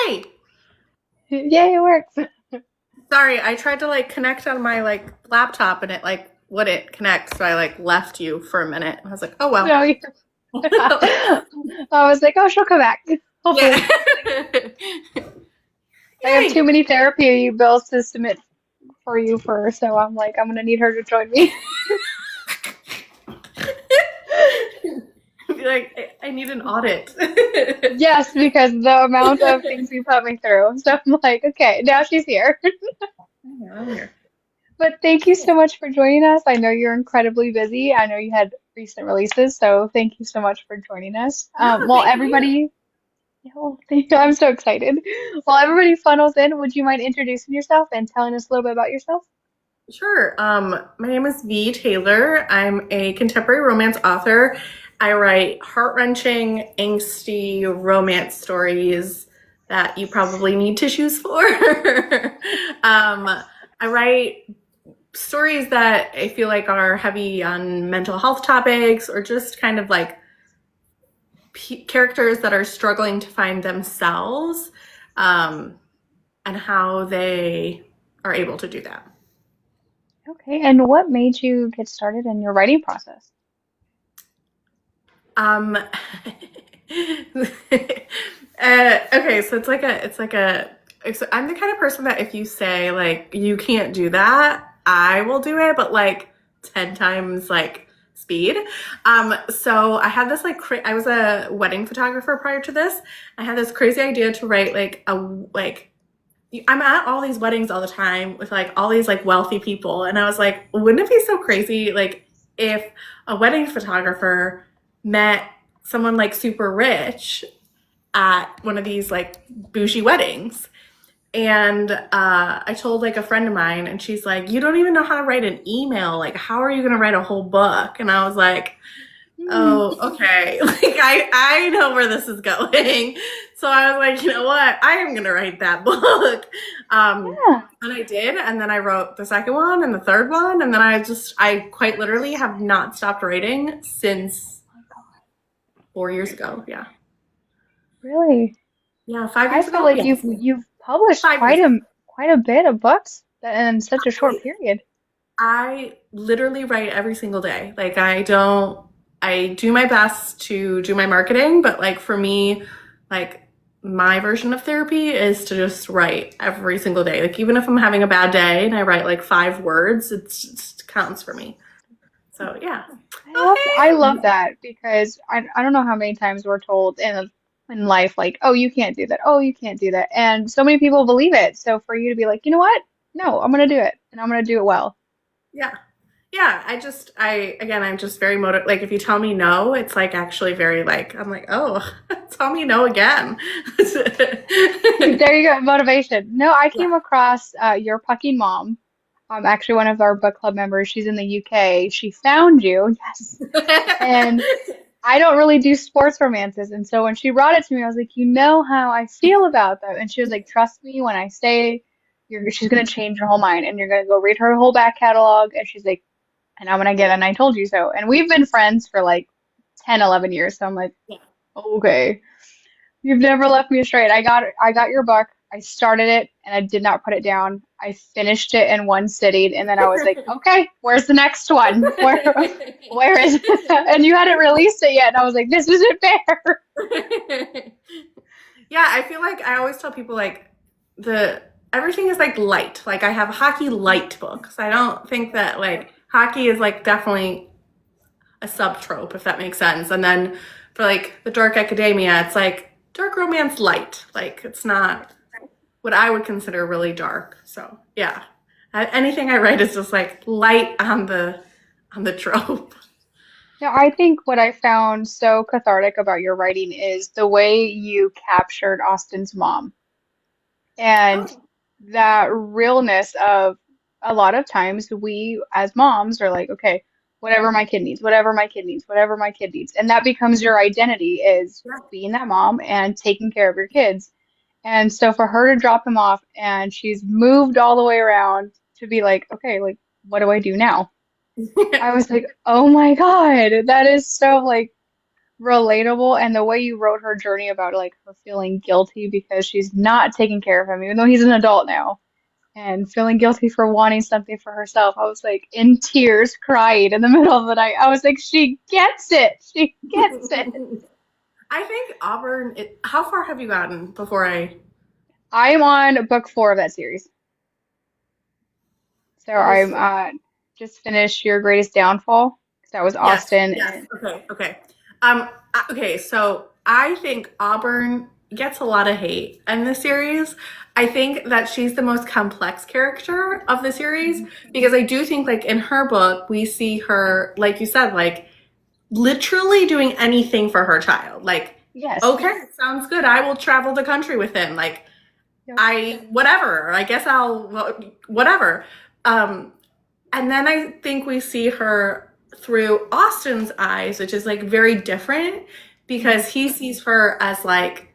Hi. Yay, it works. Sorry, I tried to connect on my laptop and it wouldn't connect, so I left you for a minute. I was like, oh well. No, I was like, oh, she'll come back. Yeah. Hopefully. I have too Yay. many therapy bills to submit for you first, so I'm like, I'm gonna need her to join me. Be like, I need an audit. Yes, because the amount of things you put me through. So I'm like, okay, now she's here. I'm here. But thank you so much for joining us. I know you're incredibly busy. I know you had recent releases, so thank you so much for joining us. No, While thank you. everybody, oh, thank you. I'm so excited. While everybody funnels in, would you mind introducing yourself and telling us a little bit about yourself? Sure. My name is Vee Taylor. I'm a contemporary romance author. I write heart-wrenching, angsty romance stories that you probably need tissues for. I write stories that I feel like are heavy on mental health topics or just kind of characters that are struggling to find themselves, um, and how they are able to do that. Okay, and what made you get started in your writing process? Um, okay, so so I'm the kind of person that if you say you can't do that, I will do it, but 10 times speed. So I had this I was a wedding photographer prior to this. I had this crazy idea to write I'm at all these weddings all the time with all these wealthy people, and I was like, wouldn't it be so crazy if a wedding photographer met someone super rich at one of these bougie weddings? And I told a friend of mine, and she's like, you don't even know how to write an email. How are you going to write a whole book? And I was like, Hmm. oh, okay. I know where this is going. So I was like, you know what? I am gonna write that book. Yeah. And I did, and then I wrote the second one and the third one, and then I quite literally have not stopped writing since Oh my God. 4 years ago. Yeah. Really? Yeah, 5 years I feel ago? like you've Yes. you've published 5 years. quite a bit of books in such a short I, period. I literally write every single day. I do my best to do my marketing, but for me, like my version of therapy is to just write every single day. Even if I'm having a bad day and I write 5 words, it counts for me. So yeah. I Oh love that because I don't know how many times we're told in life like, oh, you can't do that. Oh, you can't do that. And so many people believe it. So for you to be like, you know what? No, I'm gonna do it and I'm gonna do it well. yeah. Yeah, I'm just very if you tell me no, it's actually very I'm like, oh, tell me no again. There you go, motivation. No, I Yeah. came across your Pucking Mom. Actually one of our book club members. She's in the UK. She found you, yes. And I don't really do sports romances. And so when she brought it to me, I was like, you know how I feel about them. And she was like, trust me, when I say she's going to change your whole mind and you're going to go read her whole back catalog. And she's like, and I'm going to get it. And I told you so. And we've been friends for like 10, 11 years. So I'm like, Yeah. okay, you've never left me astray. And I got your book. I started it and I did not put it down. I finished it in one sitting. And then I was like, okay, where's the next one? Where is it? And you hadn't released it yet. And I was like, this isn't fair. Yeah, I feel I always tell people the everything is light. I have hockey light books. I don't think that hockey is definitely a subtrope, if that makes sense. And then for the dark academia, it's dark romance light. It's not what I would consider really dark. So yeah, anything I write is just light on the trope. Now, I think what I found so cathartic about your writing is the way you captured Austin's mom and Oh that realness of a lot of times we as moms are like, okay, whatever my kid needs, whatever my kid needs, whatever my kid needs. And that becomes your identity is yeah. being that mom and taking care of your kids. And so for her to drop him off and she's moved all the way around to be like, okay, like, what do I do now? I was like, oh my God, that is so like relatable, and the way you wrote her journey about like her feeling guilty because she's not taking care of him, even though he's an adult now, and feeling guilty for wanting something for herself. I was like in tears, crying in the middle of the night. I was like, she gets it. She gets it. I think Auburn. How far have you gotten before I? I am on book 4 of that series. So What is I'm four? just finished Your Greatest Downfall. That was Yes. Austin Yes. and Okay. Okay. Okay. So I think Auburn gets a lot of hate in the series. I think that she's the most complex character of the series because I do think, like in her book, we see her, like you said, like literally doing anything for her child. Like, yes. okay, sounds good. I will travel the country with him. Like, Yep. whatever. I guess I'll, whatever. Um, and then I think we see her through Austin's eyes, which is like very different because he sees her as like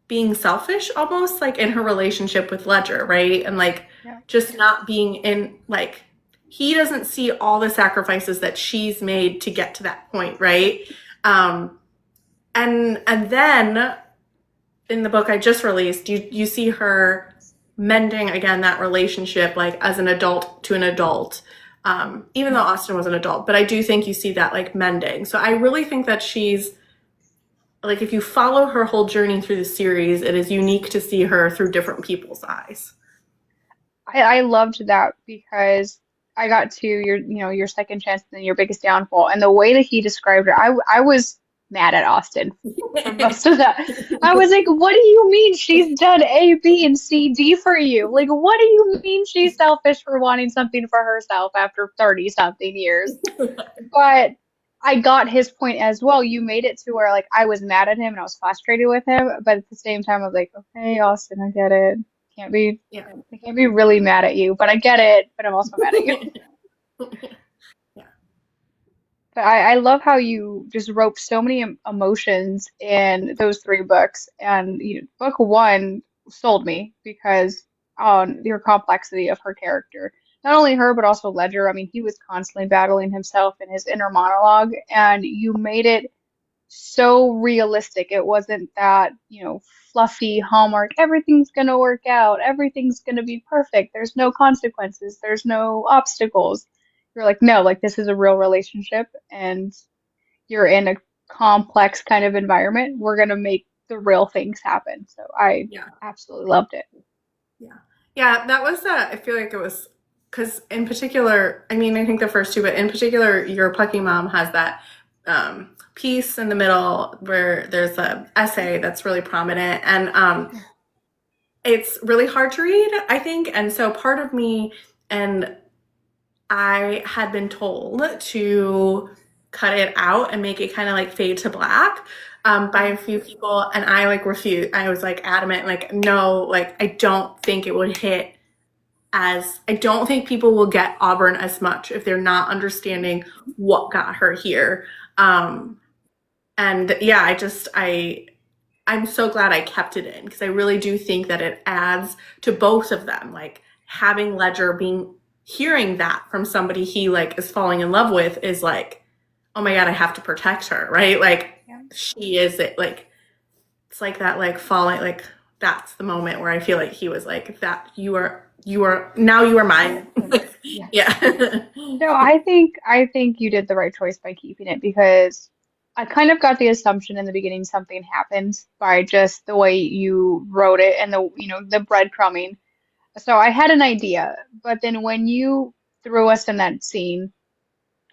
being selfish almost like in her relationship with Ledger, right? And like Yeah. just not being in like he doesn't see all the sacrifices that she's made to get to that point, right? Um and then in the book I just released, you see her mending again that relationship like as an adult to an adult. Even though Austin was an adult, but I do think you see that like mending. So I really think that she's like if you follow her whole journey through the series, it is unique to see her through different people's eyes. I loved that because I got to your second chance and then your biggest downfall, and the way that he described it, I was mad at Austin for most of that. I was like, what do you mean she's done A, B, and C, D for you? Like, what do you mean she's selfish for wanting something for herself after 30 something years? But I got his point as well. You made it to where like I was mad at him and I was frustrated with him, but at the same time I was like, okay, Austin, I get it. Can't be Yeah. I can't be really mad at you, but I get it, but I'm also mad at you. Yeah. But I love how you just roped so many emotions in those 3 books. And book 1 sold me because on your complexity of her character. Not only her, but also Ledger. I mean, he was constantly battling himself in his inner monologue, and you made it so realistic. It wasn't that, fluffy Hallmark, everything's gonna work out, everything's gonna be perfect, there's no consequences, there's no obstacles. You're like, no, like this is a real relationship and you're in a complex kind of environment. We're gonna make the real things happen. So I Yeah. absolutely loved it. Yeah. Yeah, that was I feel like it was because in particular, I mean, I think the first two, but in particular, your Pucky Mom has that piece in the middle where there's a essay that's really prominent, and it's really hard to read, I think. And so part of me, and I had been told to cut it out and make it kind of like fade to black by a few people, and I like refused. I was like adamant, like no, like I don't think it would hit as I don't think people will get Auburn as much if they're not understanding what got her here. Um, and yeah, I'm so glad I kept it in because I really do think that it adds to both of them. Like having Ledger being hearing that from somebody he like is falling in love with is like, oh my God, I have to protect her, right? Like Yeah. she is it like it's like that like falling like that's the moment where I feel like he was like that you are now you are mine. Yeah. Yeah. No, I think you did the right choice by keeping it because I kind of got the assumption in the beginning something happened by just the way you wrote it and the breadcrumbing. So I had an idea, but then when you threw us in that scene,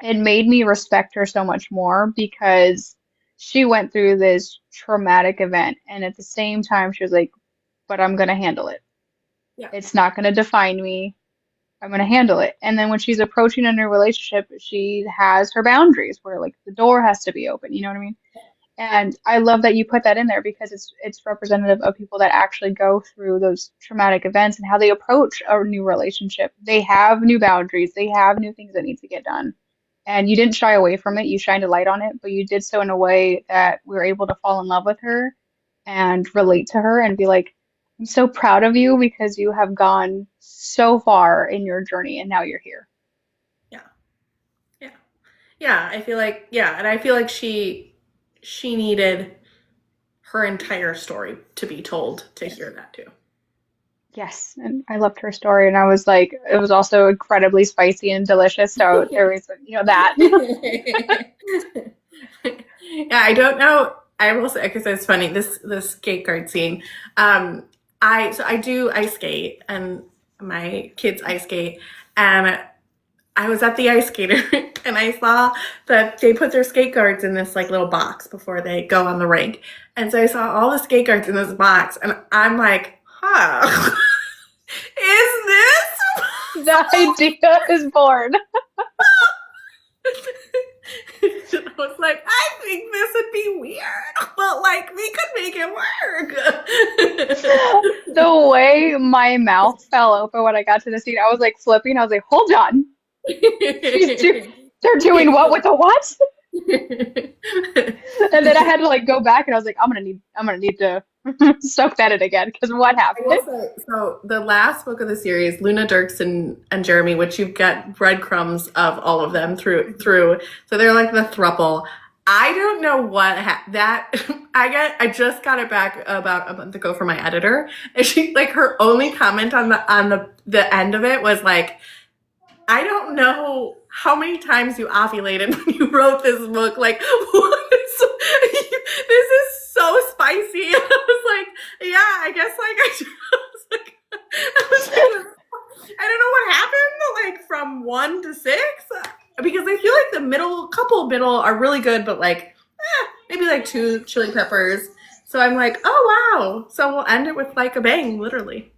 it made me respect her so much more because she went through this traumatic event and at the same time she was like, but I'm gonna handle it. Yeah. It's not gonna define me. I'm gonna handle it. And then when she's approaching a new relationship, she has her boundaries where like the door has to be open, you know what I mean? And I love that you put that in there because it's representative of people that actually go through those traumatic events and how they approach a new relationship. They have new boundaries, they have new things that need to get done. And you didn't shy away from it, you shined a light on it, but you did so in a way that we were able to fall in love with her and relate to her and be like, I'm so proud of you because you have gone so far in your journey and now you're here. Yeah. Yeah. Yeah. I feel like, yeah. And I feel like she needed her entire story to be told to hear that too. Yes, and I loved her story, and I was like, it was also incredibly spicy and delicious. So there was, that. Yeah, I don't know. I will say because it's funny this skate guard scene. Um, I do ice skate and my kids ice skate, and I was at the ice skater and I saw that they put their skate guards in this like little box before they go on the rink, and so I saw all the skate guards in this box, and I'm like, huh, is this? The idea is born. I was like, I think this would be weird, but like we could make it work. The way my mouth fell open when I got to the scene, I was like flipping. I was like, hold on. They're doing what with the what? And then I had to like go back and I was like, I'm gonna need to soak that in again because what I will happened? say, so the last book of the series, Luna Dirks and Jeremy, which you get breadcrumbs of all of them through. So they're like the thruple. I don't know what that I just got it back about a month ago from my editor, and she like her only comment on the end of it was like, I don't know how many times you ovulated when you wrote this book. Like, what is, this is so spicy. And I was like, yeah, I guess like I don't know what happened like from 1 to 6 because I feel like the middle are really good, but like maybe like 2 chili peppers. So I'm like, oh wow. So we'll end it with like a bang, literally.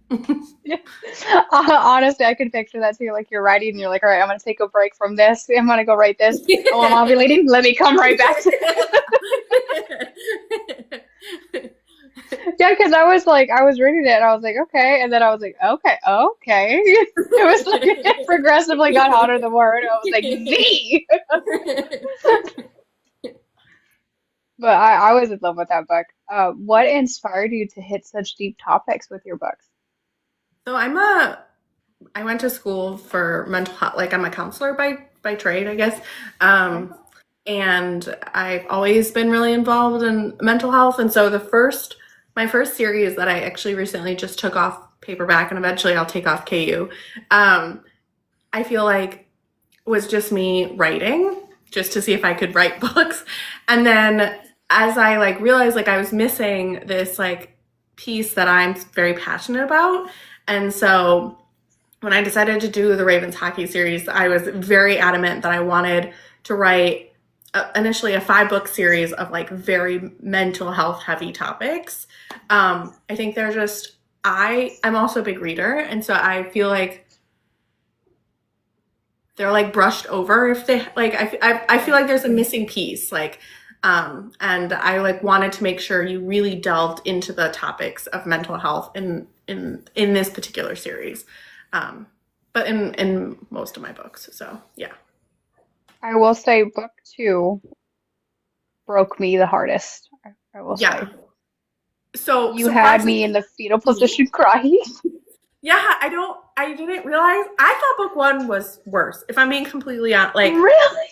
Honestly, I could picture that too. Like you're writing and you're like, all right, I'm gonna take a break from this. I'm gonna go write this. Oh, I'm ovulating. Let me come right back to Yeah, because I was like, I was reading it and I was like, okay. And then I was like, okay, okay. It was like it progressively got hotter the more. And I was like, Z. But I was in love with that book. What inspired you to hit such deep topics with your books? So I went to school for mental health, like I'm a counselor by trade, I guess. And I've always been really involved in mental health. And so my first series that I actually recently just took off paperback and eventually I'll take off KU, I feel like was just me writing just to see if I could write books. And then as I like realized like I was missing this like piece that I'm very passionate about. And so when I decided to do the Ravens hockey series, I was very adamant that I wanted to write initially a 5-book series of like very mental health heavy topics. I think they're just, I'm also a big reader. And so I feel like they're like brushed over if they like, I feel like there's a missing piece. Like, and I like wanted to make sure you really delved into the topics of mental health in this particular series, but in most of my books. So yeah. I will say book 2 broke me the hardest. I will say. Yeah. So You had me in surprisingly, the fetal position crying. yeah, I didn't realize. I thought book 1 was worse. If I'm being completely honest, like, Really?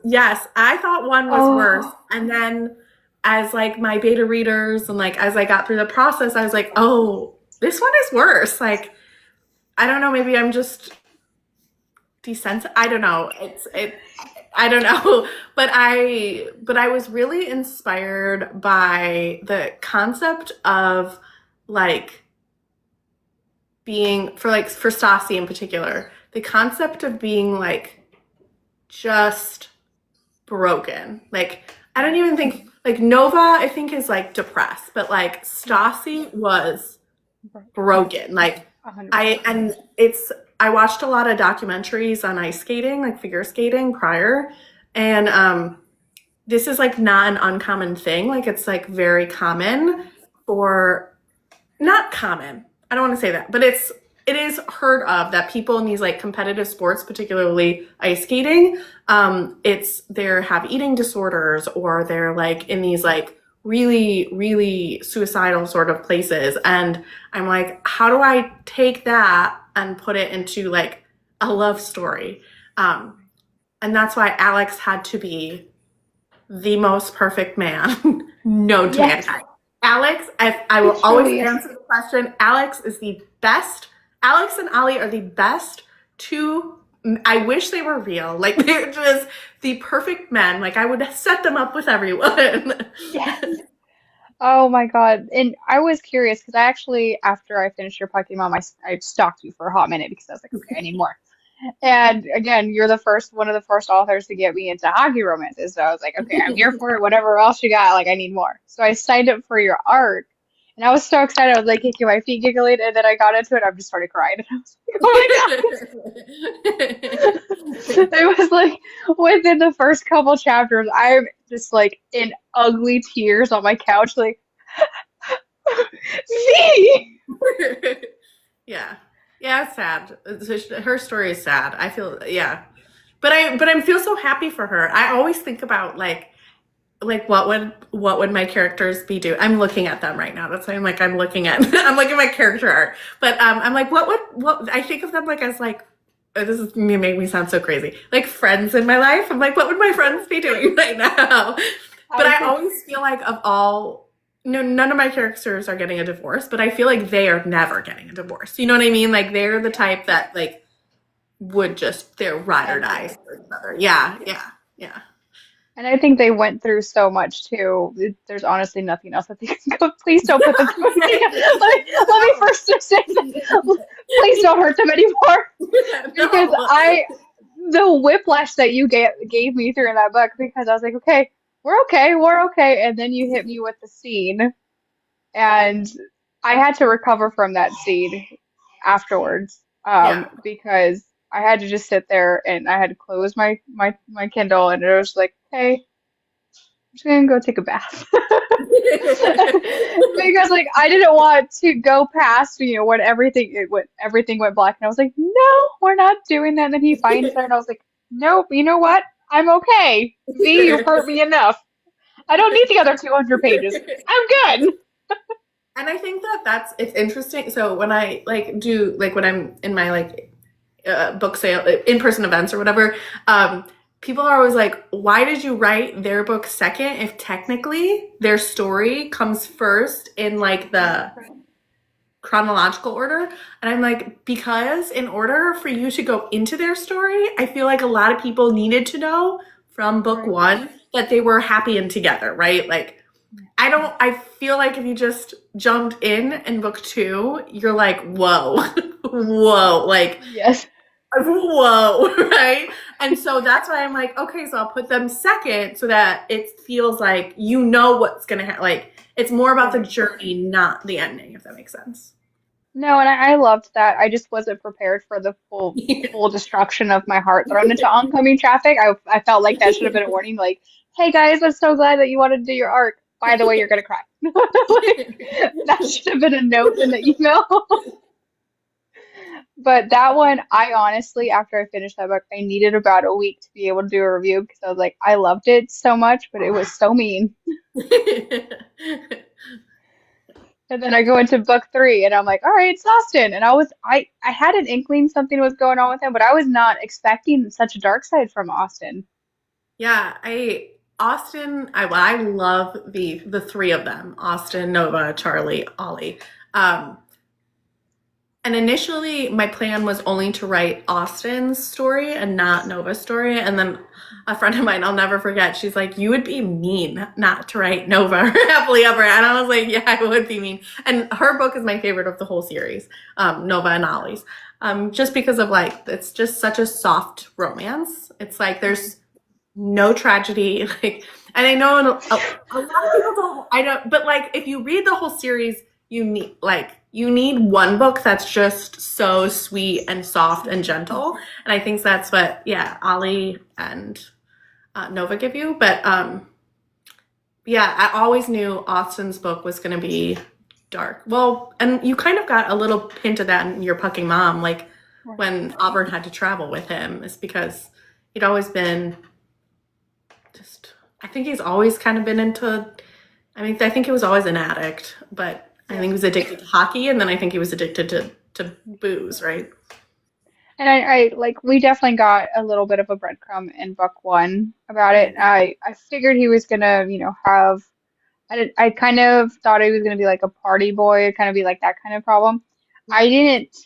yes, I thought 1 was worse. Oh, And then as like my beta readers and like as I got through the process, I was like, oh, this one is worse. Like, I don't know, maybe I'm just desensitized. I don't know. I don't know. But I was really inspired by the concept of like being for Stassi in particular, the concept of being like just broken. Like I don't even think like Nova I think is like depressed, but like Stassi was broken. Like I 100%. and it's I watched a lot of documentaries on ice skating, like figure skating prior, and this is like not an uncommon thing. Like it's like very common for not common. I don't want to say that, but it is heard of that people in these like competitive sports, particularly ice skating, they have eating disorders or they're like in these like really, really suicidal sort of places. And I'm like, how do I take that and put it into like a love story? And that's why Alex had to be the most perfect man known to Yes, mankind. Alex, I he will always truly is. answer the question. Alex is the best. Alex and Ollie are the best two. I wish they were real. Like they're just the perfect men. Like I would set them up with everyone. Yes. Oh my God. And I was curious because I actually, after I finished your Pucky Mom, I stalked you for a hot minute because I was like, okay, I need more. And again, you're the first one of the first authors to get me into hockey romances. So I was like, okay, I'm here for it. Whatever else you got, like I need more. So I signed up for your arc, and I was so excited. I was like kicking my feet, giggling, and then I got into it. I just started crying, and I was like, oh my God. It was like within the first couple chapters, I'm just like in ugly tears on my couch, like, V. Yeah. Yeah, it's sad. Her story is sad. I feel yeah. But I feel so happy for her. I always think about like what would my characters be doing? I'm looking at them right now. That's why I'm looking at I'm looking at my character art. But I'm like what I think of them like as like this is me make me sound so crazy. Like friends in my life. I'm like what would my friends be doing right now? But I I think always feel like of all no, none of my characters are getting a divorce, but I feel like they are never getting a divorce. You know what I mean? Like they're the type that like would just they're ride or stand die together. for each other. Yeah, Yeah. yeah, yeah. And I think they went through so much too. There's honestly nothing else that they can go. Please don't put them through anything. Let me first just say that. Please don't hurt them anymore. Because No. the whiplash that you gave me through in that book, because I was like, okay, we're okay. And then you hit me with the scene, and I had to recover from that scene afterwards, Yeah. because I had to just sit there and I had to close my Kindle, and it was like, okay, I'm just gonna go take a bath. Because like I didn't want to go past, when everything went black, and I was like, no, we're not doing that. And then he finds her, and I was like, nope, you know what? I'm okay. V, you've hurt me enough. I don't need the other 200 pages. I'm good. And I think that that's it's interesting. So when I like do like when I'm in my like book sale in person events or whatever, people are always like, "Why did you write their book second if technically their story comes first in like the chronological order?" And I'm like, because in order for you to go into their story, I feel like a lot of people needed to know from book Right. one that they were happy and together, right? Like I feel like if you just jumped in book two, you're like, whoa, whoa, like, Yes. whoa, right? And so that's why I'm like, okay, so I'll put them second so that it feels like you know what's gonna happen. Like, it's more about the Right. journey, not the ending, if that makes sense. No, and I loved that. I just wasn't prepared for the full destruction of my heart thrown into oncoming traffic. I felt like that should have been a warning, like, hey guys, I'm so glad that you wanted to do your arc. By the way, you're gonna cry. Like, that should have been a note in the email. But that one, I honestly, after I finished that book, I needed about a week to be able to do a review because I was like, I loved it so much, but it was so mean. And then I go into book three and I'm like, all right, it's Austin. And I had an inkling something was going on with him, but I was not expecting such a dark side from Austin. Yeah, I love the three of them, Austin, Nova, Charlie, Ollie. Um, And initially, my plan was only to write Austin's story and not Nova's story. And then a friend of mine, I'll never forget, she's like, "You would be mean not to write Nova or Happily Ever." And I was like, "Yeah, I would be mean." And her book is my favorite of the whole series, Nova and Ollie's, just because of like, it's just such a soft romance. It's like there's no tragedy. Like, and I know a lot of people don't. I don't. But like, if you read the whole series, you need one book that's just so sweet and soft and gentle. And I think that's what Ollie and Nova give you. But yeah, I always knew Austin's book was going to be dark. Well, and you kind of got a little hint of that in your Pucking Mom, like Right. when Auburn had to travel with him, is because he'd always been just. I think he's always kind of been into. I mean, I think he was always an addict, but I think Yeah. he was addicted to hockey, and then I think he was addicted to booze, right? And I like we definitely got a little bit of a breadcrumb in book one about it. Mhm. I figured he was gonna, have I kind of thought he was gonna be like a party boy, kind of be like that kind of problem. I didn't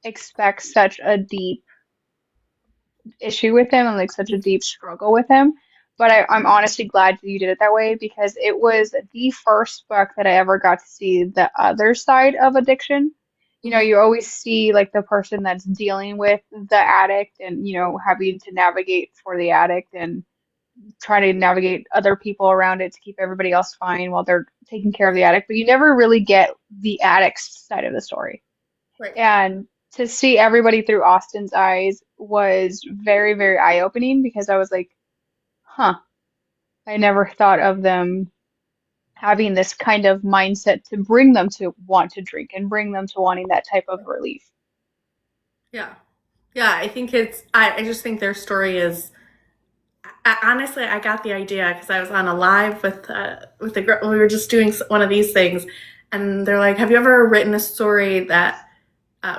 expect such a deep issue with him and like such a deep struggle with him. But I'm honestly glad that you did it that way because it was the first book that I ever got to see the other side of addiction. Mhm. You always see like the person that's dealing with the addict and, having to navigate for the addict and trying to navigate other people around it to keep everybody else fine while they're taking care of the addict. But you never really get the addict's side of the story. Right. And to see everybody through Austin's eyes was very, very eye-opening because I was like, huh, I never thought of them having this kind of mindset to bring them to want to drink and bring them to wanting that type of relief. Yeah. Yeah, I think I just think their story is, honestly, I got the idea because I was on a live with the girl. We were just doing one of these things, and they're like, "Have you ever written a story that?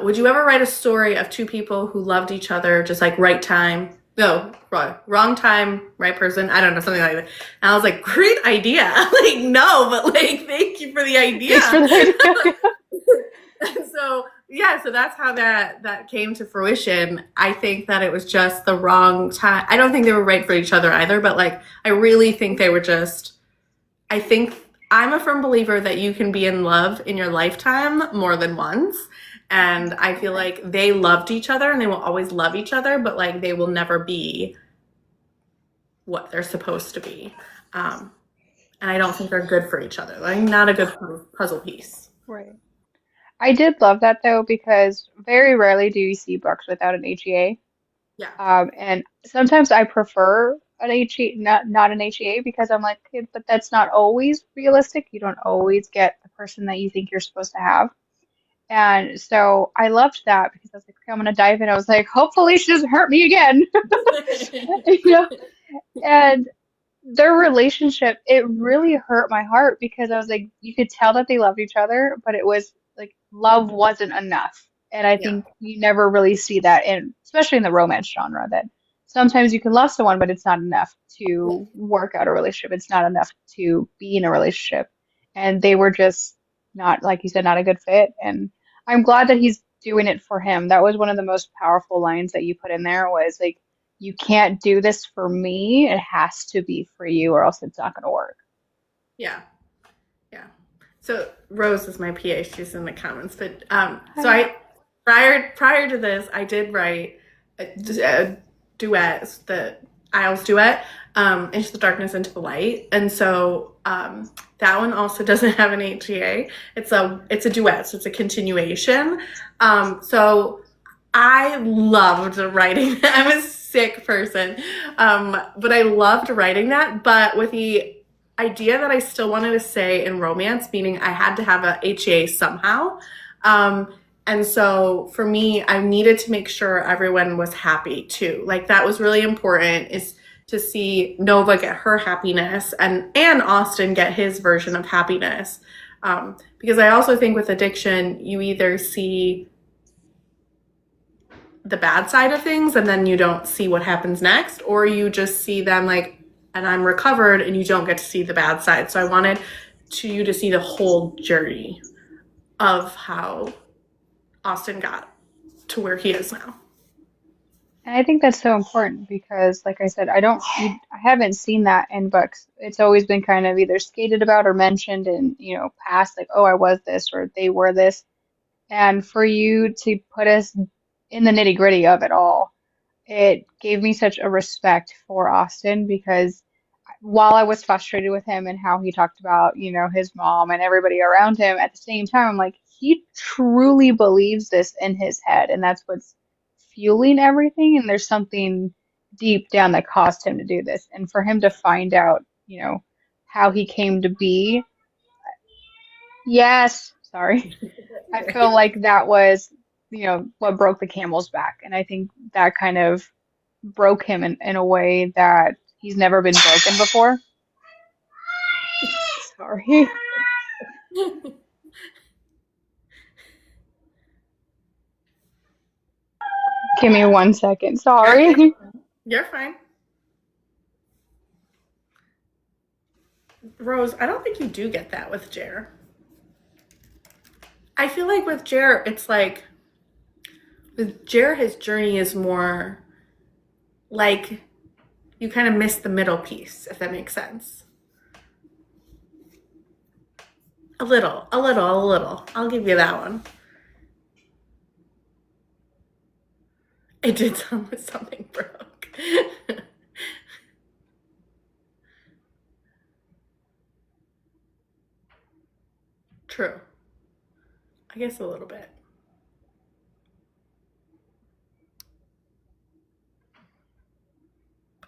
Would you ever write a story of two people who loved each other, just like right time? No, wrong time, right person. I don't know, something like that." And I was like, "Great idea!" Like, no, but like, thank you for the Thanks for idea. the idea. And so yeah, so that's how that came to fruition. I think that it was just the wrong time. I don't think they were right for each other either, but like I really think they were just, I think I'm a firm believer that you can be in love in your lifetime more than once. And I feel like they loved each other and they will always love each other, but like they will never be what they're supposed to be. Um, and I don't think they're good for each other. Like not a good puzzle piece. Right. I did love that though because very rarely do you see books without an HEA. Yeah. And sometimes I prefer an HE, not an HEA because I'm like, okay, but that's not always realistic. You don't always get the person that you think you're supposed to have. And so I loved that because I was like, okay, I'm gonna dive in. I was like, hopefully she doesn't hurt me again. You know? And their relationship, it really hurt my heart because I was like, you could tell that they loved each other, but it was like love wasn't enough. And I Yeah. think you never really see that in, especially in the romance genre, that sometimes you can love someone, but it's not enough Yeah. to work out a relationship. It's not enough to be in a relationship. And they were just not, like you said, not a good fit. And I'm glad that he's doing it for him. That was one of the most powerful lines that you put in there was like, you can't do this for me. It has to be for you, or else it's not going to work. Yeah. Yeah. So Rose is my PA. She's in the comments. But so Hi. prior to this, I did write a duet, the Isles duet, Into the Darkness, Into the Light, and so that one also doesn't have an HGA. It's a duet, so it's a continuation. So I loved writing. I'm a sick person, but I loved writing that. But with the idea that I still wanted to stay in romance, meaning I had to have a HEA somehow. Um, and so for me, I needed to make sure everyone was happy too. Like that was really important is to see Nova get her happiness and Austin get his version of happiness. Because I also think with addiction, you either see the bad side of things and then you don't see what happens next, or you just see them like, and I'm recovered and you don't get to see the bad side. So I wanted you to see the whole journey of how Austin got to where he is now. And I think that's so important because, like I said, I haven't seen that in books. It's always been kind of either skated about or mentioned in, past, like, oh, I was this or they were this. And for you to put us in the nitty-gritty of it all, it gave me such a respect for Austin because while I was frustrated with him and how he talked about, his mom and everybody around him, at the same time, I'm like, he truly believes this in his head, and that's what's fueling everything. And there's something deep down that caused him to do this. And for him to find out, how he came to be, yes, sorry, I feel like that was, what broke the camel's back. And I think that kind of broke him in a way that he's never been broken before. Sorry. Give me 1 second. You're Sorry. good. You're fine. Rose, I don't think you do get that with Jer. I feel like with Jer, it's like with Jer, his journey is more like you kind of miss the middle piece, if that makes sense. A little, a little, a little. I'll give you that one. It did sound like something broke. True. I guess a little bit.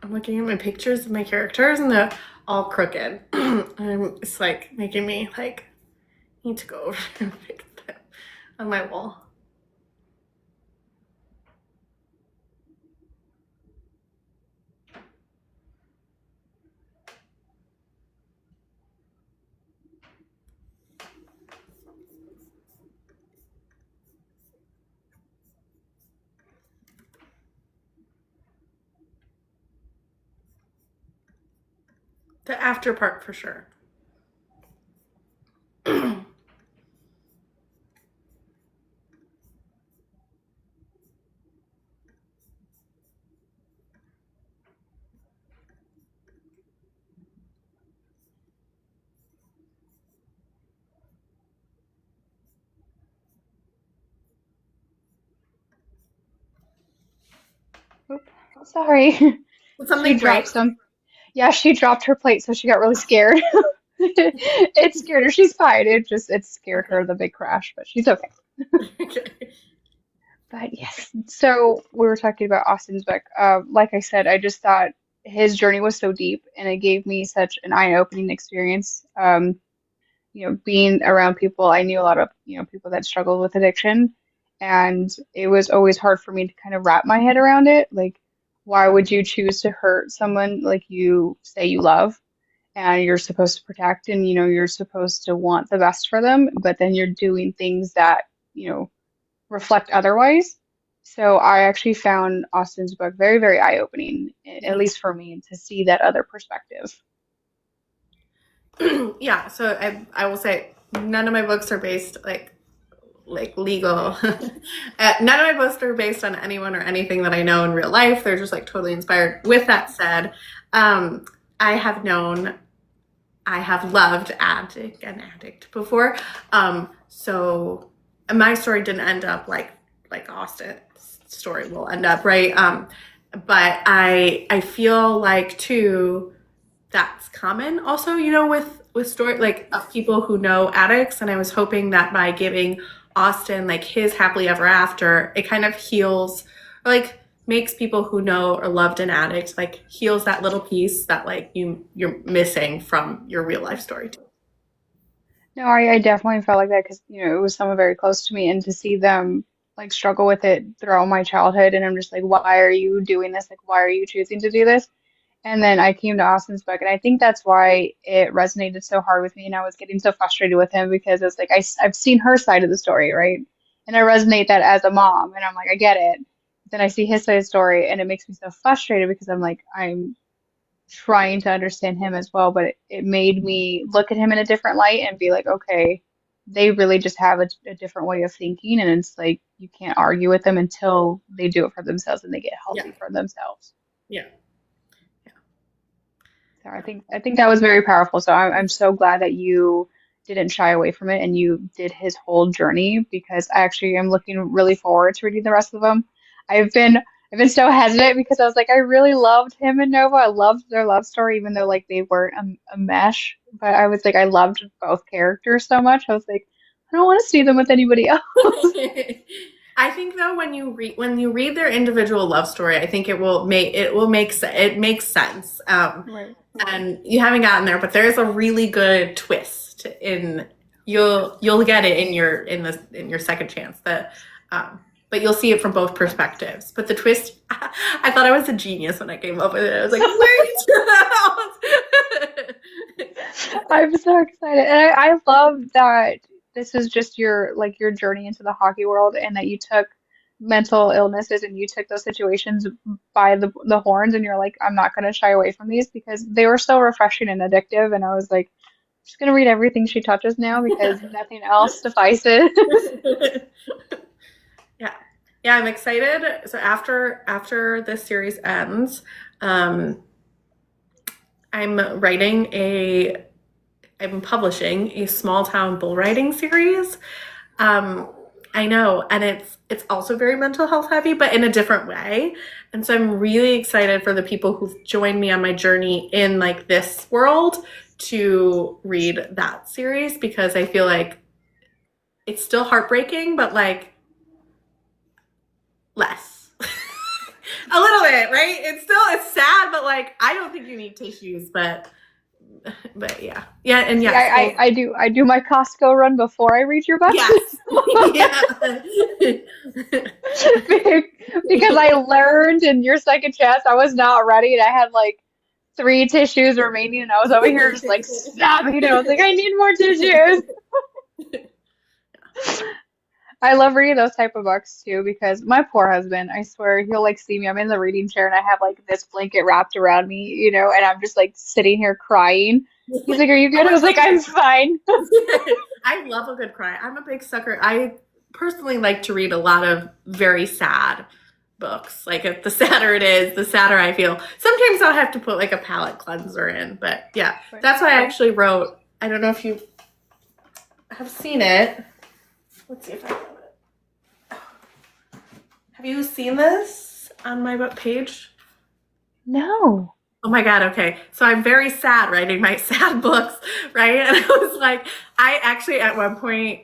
I'm looking at my pictures of my characters and they're all crooked. And it's like making me like need to go over and fix them on my wall. The after part for sure. Oop, sorry. She Something dropped break. some. Yeah, she dropped her plate, so she got really scared. It scared her. She's fine. It scared Okay. her, the big crash, but she's okay. Okay. But yes, so we were talking about Austin's book. Like I said, I just thought his journey was so deep, and it gave me such an eye-opening experience. Being around people, I knew a lot of, people that struggled with addiction, and it was always hard for me to kind of wrap my head around it. Like, why would you choose to hurt someone like you say you love? And you're supposed to protect, and you're supposed to want the best for them, but then you're doing things that you know reflect otherwise. So I actually found Austin's book very, very eye-opening, at least for me, to see that other perspective. Yeah, so I will say none of my books are based like legal. None of my books are based on anyone or anything that I know in real life. They're just like totally inspired. With that said, um, I have known, I have loved an addict before. So my story didn't end up like Austin's story will end up, right? But I feel like too that's common also, with story like of people who know addicts. And I was hoping that by giving Austin like his happily ever after, it kind of heals or like makes people who know or loved an addict like heals that little piece that like you're missing from your real life story too. No, I definitely felt like that because, it was someone very close to me, and to see them like struggle with it throughout my childhood, and I'm just like, why are you doing this? Like, why are you choosing to do this? And then I came to Austin's book, and I think that's why it resonated so hard with me, and I was getting so frustrated with him because it's like I've seen her side of the story, right? And I resonate that as a mom, and I'm like, I get it. Then I see his side of the story, and it makes me so frustrated because I'm like, I'm trying to understand him as well, but it made me look at him in a different light and be like, okay, they really just have a different way of thinking, and it's like you can't argue with them until they do it for themselves and they get Yeah. healthy for themselves. Yeah. So I think that was very powerful. So I'm so glad that you didn't shy away from it and you did his whole journey, because I actually am looking really forward to reading the rest of them. I've been so hesitant because I was like, I really loved him and Nova. I loved their love story, even though like they weren't a mesh. But I was like, I loved both characters so much. I was like, I don't want to see them with anybody else. I think though when you read their individual love story, I think it makes sense. Right. And you haven't gotten there, but there's a really good twist in you'll get it in your second chance. But you'll see it from both perspectives. But the twist, I thought I was a genius when I came up with it. I was like, wait. I'm so excited. And I love that this is just your journey into the hockey world, and that you took mental illnesses and you took those situations by the horns and you're like, I'm not going to shy away from these because they were so refreshing and addictive. And I was like, I'm just going to read everything she touches now because nothing else suffices. Yeah. Yeah, I'm excited. So after this series ends, um, I'm writing a I'm publishing a small town bull riding series. Um, I know, and it's also very mental health heavy, but in a different way. And so I'm really excited for the people who've joined me on my journey in like this world to read that series because I feel like it's still heartbreaking, but like less. A little bit, right? It's sad, but like I don't think you need tissues, but yeah. Yeah, and See, yes, well, I do my Costco run before I read your books. yes. Yeah. Because I learned in your second chance I was not ready and I had like three tissues remaining and I was over here just like sobbing and I was like, I need more tissues. I love reading those type of books too because my poor husband, I swear, he'll like see me. I'm in the reading chair and I have like this blanket wrapped around me, and I'm just like sitting here crying. He's like, "Are you Oh good?" I my was like, "I'm goodness. fine." I love a good cry. I'm a big sucker. I personally like to read a lot of very sad books. Like if the sadder it is, the sadder I feel. Sometimes I'll have to put like a palate cleanser in, but yeah, Right. that's why I actually wrote. I don't know if you have seen it. Let's see if I have it. Have you seen this on my book page? No. Oh my God, okay. So I'm very sad writing my sad books, right? And I was like, I actually at one point,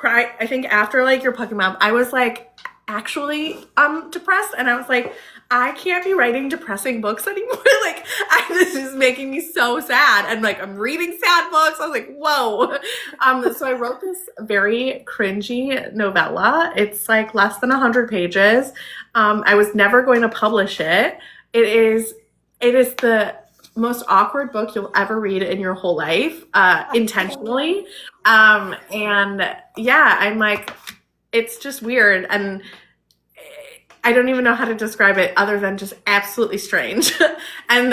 I think after like your Puppy Mom, I was like actually depressed and I was like, I can't be writing depressing books anymore. Like this is making me so sad. And like I'm reading sad books. I was like, whoa. So I wrote this very cringy novella. It's like less than 100 pages. I was never going to publish it. It is the most awkward book you'll ever read in your whole life, intentionally. And yeah, I'm like, it's just weird. And I don't even know how to describe it other than just absolutely strange. And,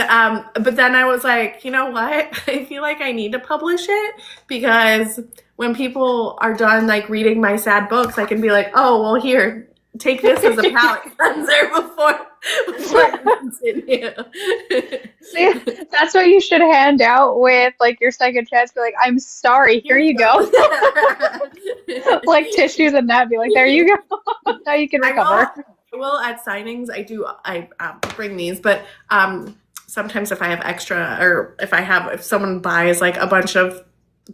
but then I was like, you know what? I feel like I need to publish it because when people are done like reading my sad books, I can be like, oh, well, here, take this as a palate cleanser before I continue. See, that's what you should hand out with like your second chance. Be like, I'm sorry, here Here you you go. go. Like tissues and that. Be like, there you go. Now you can I will. recover. I will at signings. I bring these, but sometimes if I have extra, or if someone buys like a bunch of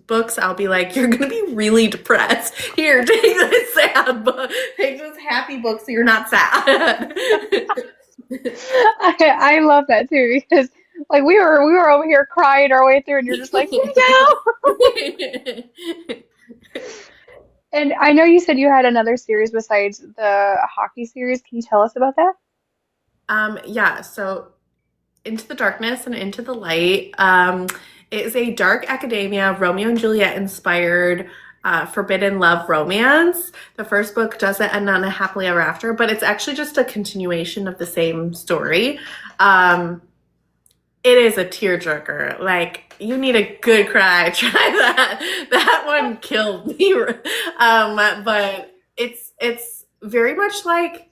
books, I'll be like, you're gonna be really depressed. Here, take this sad book. Take this happy book so you're not sad. I love that too because like we were over here crying our way through and you're just like, here you go. And I know you said you had another series besides the hockey series. Can you tell us about that? Yeah, so Into the Darkness and Into the Light. It is a dark academia, Romeo and Juliet inspired forbidden love romance. The first book doesn't end on a happily ever after, but it's actually just a continuation of the same story. It is a tearjerker. Like you need a good cry. Try that. That one killed me. But it's very much like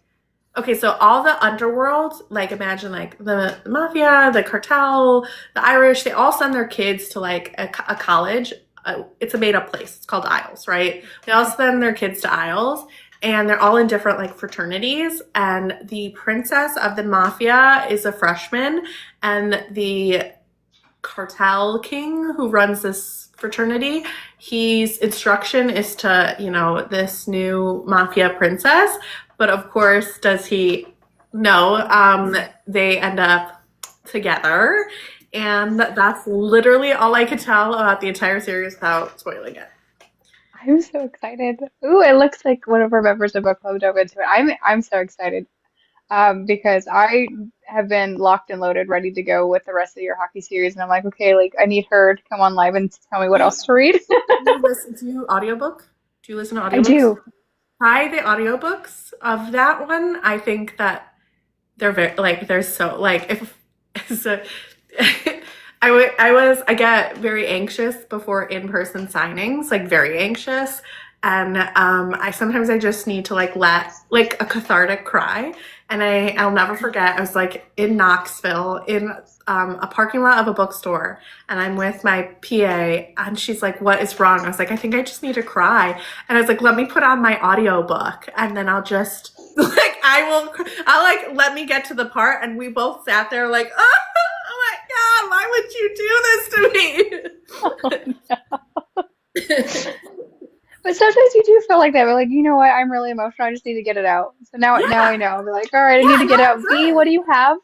okay. So all the underworld, like imagine like the mafia, the cartel, the Irish, they all send their kids to like a college. It's a made up place. It's called Isles, right? They all send their kids to Isles and they're all in different like fraternities. And the princess of the mafia is a freshman and the cartel king who runs this fraternity, his instruction is to, this new mafia princess. But of course, does he know they end up together? And that's literally all I could tell about the entire series without spoiling it. I'm so excited. Ooh, it looks like one of our members of book club dove into it. I'm so excited. Because I have been locked and loaded, ready to go with the rest of your hockey series, and I'm like, okay, like I need her to come on live and tell me what Do else to read. you listen to audiobook? Do you listen to I audiobooks? do. try the audiobooks of that one. I think that they're very like they're so like if so I get very anxious before in-person signings, like very anxious. And I sometimes I just need to like let like a cathartic cry. And I'll never forget, I was like in Knoxville in a parking lot of a bookstore, and I'm with my PA, and she's like, "What is wrong?" I was like, "I think I just need to cry." And I was like, "Let me put on my audiobook, and then I'll just like I'll like let me get to the part." And we both sat there like, "Oh my God, why would you do this to me?" But sometimes you do feel like that. We're like, you know what? I'm really emotional. I just need to get it out. So now Yeah, I know. I'll be like, all right, I need yeah, to no, get out. V, what it's do you have?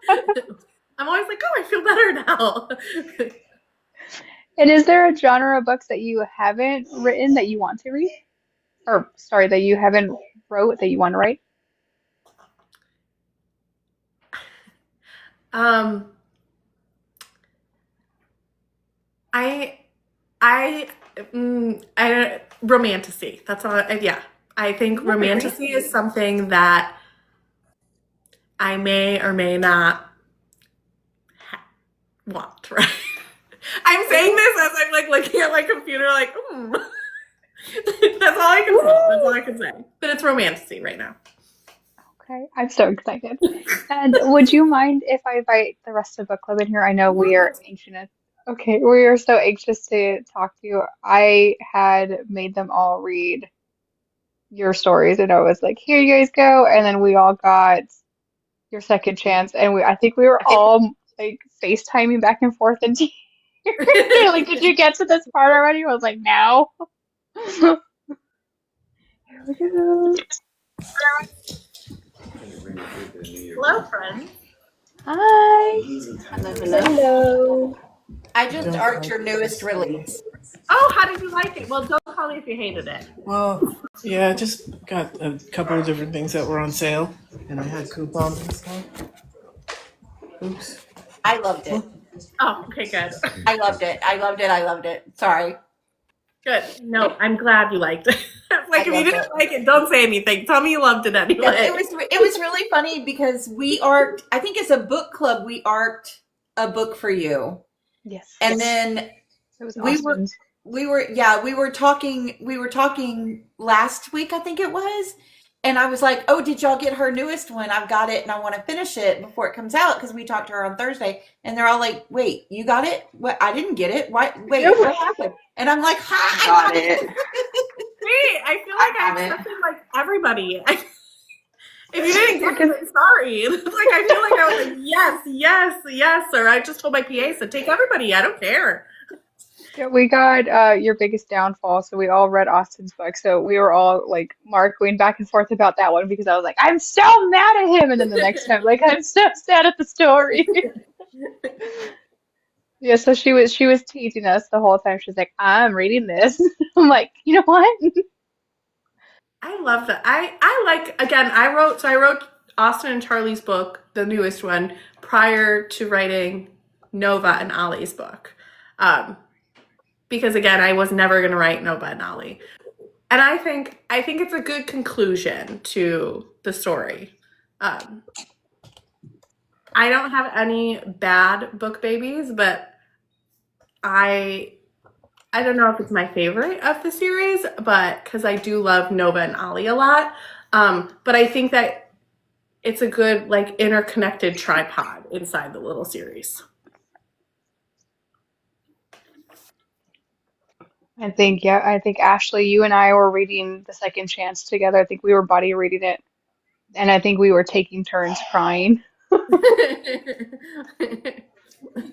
good. I'm always like, "Oh, I feel better now." And is there a genre of books that you haven't written that you want to read? Or sorry, that you haven't wrote that you want to write? um, I I romantasy. That's all. Yeah, I think Really? romantasy is something that I may or may not want. Right? I'm saying this as I'm like looking at my computer, like, That's all I can say. That's all Woo! I can say. But it's romantasy right now. Okay, I'm so excited. And would you mind if I invite the rest of the book club in here? I know Yeah, we are that's anxious. Okay, we are so anxious to talk to you. I had made them all read your stories, and I was like, "Here you guys go," and then we all got your second chance, and I think we were all like FaceTiming back and forth in tears. They're like, "Did you get to this part already?" I was like, "No." Here we go. Hello, friends. Hi. Hello, hello. Hello. I just art your newest release. Oh, how did you like it? Well, don't tell me if you hated it. Well, yeah, I just got a couple of different things that were on sale, and I had coupons and stuff. Oops. I loved it. Oh, okay, good. I loved it. I loved it. I loved it. Sorry. Good. No, I'm glad you liked it. I Like, if you loved didn't it. like it, don't say anything. Tell me you loved it Yeah, anyway. it was really funny because we art, I think as a book club, we art a book for you. Yes, And then it was we were Austin's. we were talking last week, I think it was. And I was like, "Oh, did y'all get her newest one? I've got it and I want to finish it before it comes out because we talked to her on Thursday." And they're all like, "Wait, you got it? What? I didn't get it. Why? Wait, what happened?" And I'm like, "Ha, I Got got it. it." Wait, I feel I like I have it. accepted like everybody. If you didn't get Because it, I'm sorry. Like, I feel like I was like, yes, yes, yes, sir. I just told my PA, so take everybody. I don't care. yeah, we got your biggest downfall, so we all read Austin's book. So we were all like Mark going back and forth about that one because I was like, I'm so mad at him, and then the next time, like, I'm so sad at the story. Yeah, so she was teasing us the whole time. She's like, I'm reading this. I'm like, you know what? I love that. I like again. I wrote Austin and Charlie's book, the newest one, prior to writing Nova and Ollie's book, um, because again, I was never gonna write Nova and Ollie, and I think it's a good conclusion to the story. Um, I don't have any bad book babies, but I I don't know if it's my favorite of the series, but because I do love Nova and Ollie a lot. But I think that it's a good like interconnected tripod inside the little series. I think Ashley, you and I were reading The Second Chance together. I think we were buddy reading it, and I think we were taking turns crying.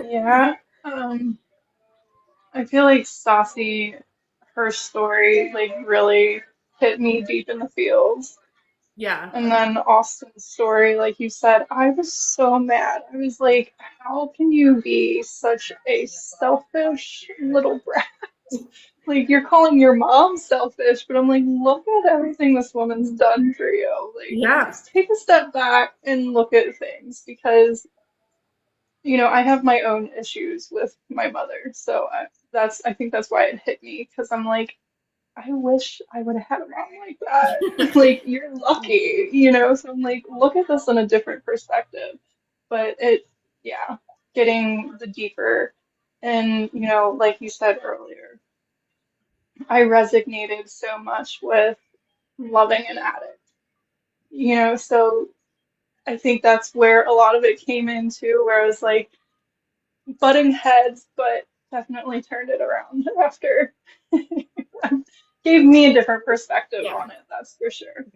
Yeah. I feel like Stassi, her story, like really hit me deep in the feels. Yeah. And then Austin's story, like you said, I was so mad. I was like, how can you be such a selfish little brat? Like, you're calling your mom selfish, but I'm like, look at everything this woman's done for you. Like, Yeah. just take a step back and look at things because I have my own issues with my mother. So I think that's why it hit me because I'm like, I wish I would have had a mom like that. Like, you're lucky, you know? So I'm like, look at this in a different perspective. But yeah, getting the deeper, and, like you said earlier, I resonated so much with loving an addict, so I think that's where a lot of it came into, where I was like butting heads, but definitely turned it around after. Gave me a different perspective Yeah. on it, that's for sure.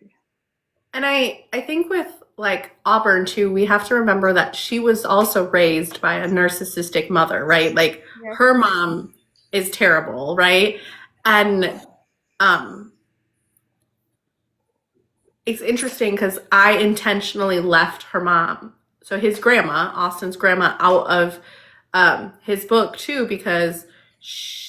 And I think with like Auburn too, we have to remember that she was also raised by a narcissistic mother, right? Like Yeah. her mom is terrible, right? And um it's interesting because I intentionally left her mom, so his grandma, Austin's grandma, out of his book too, because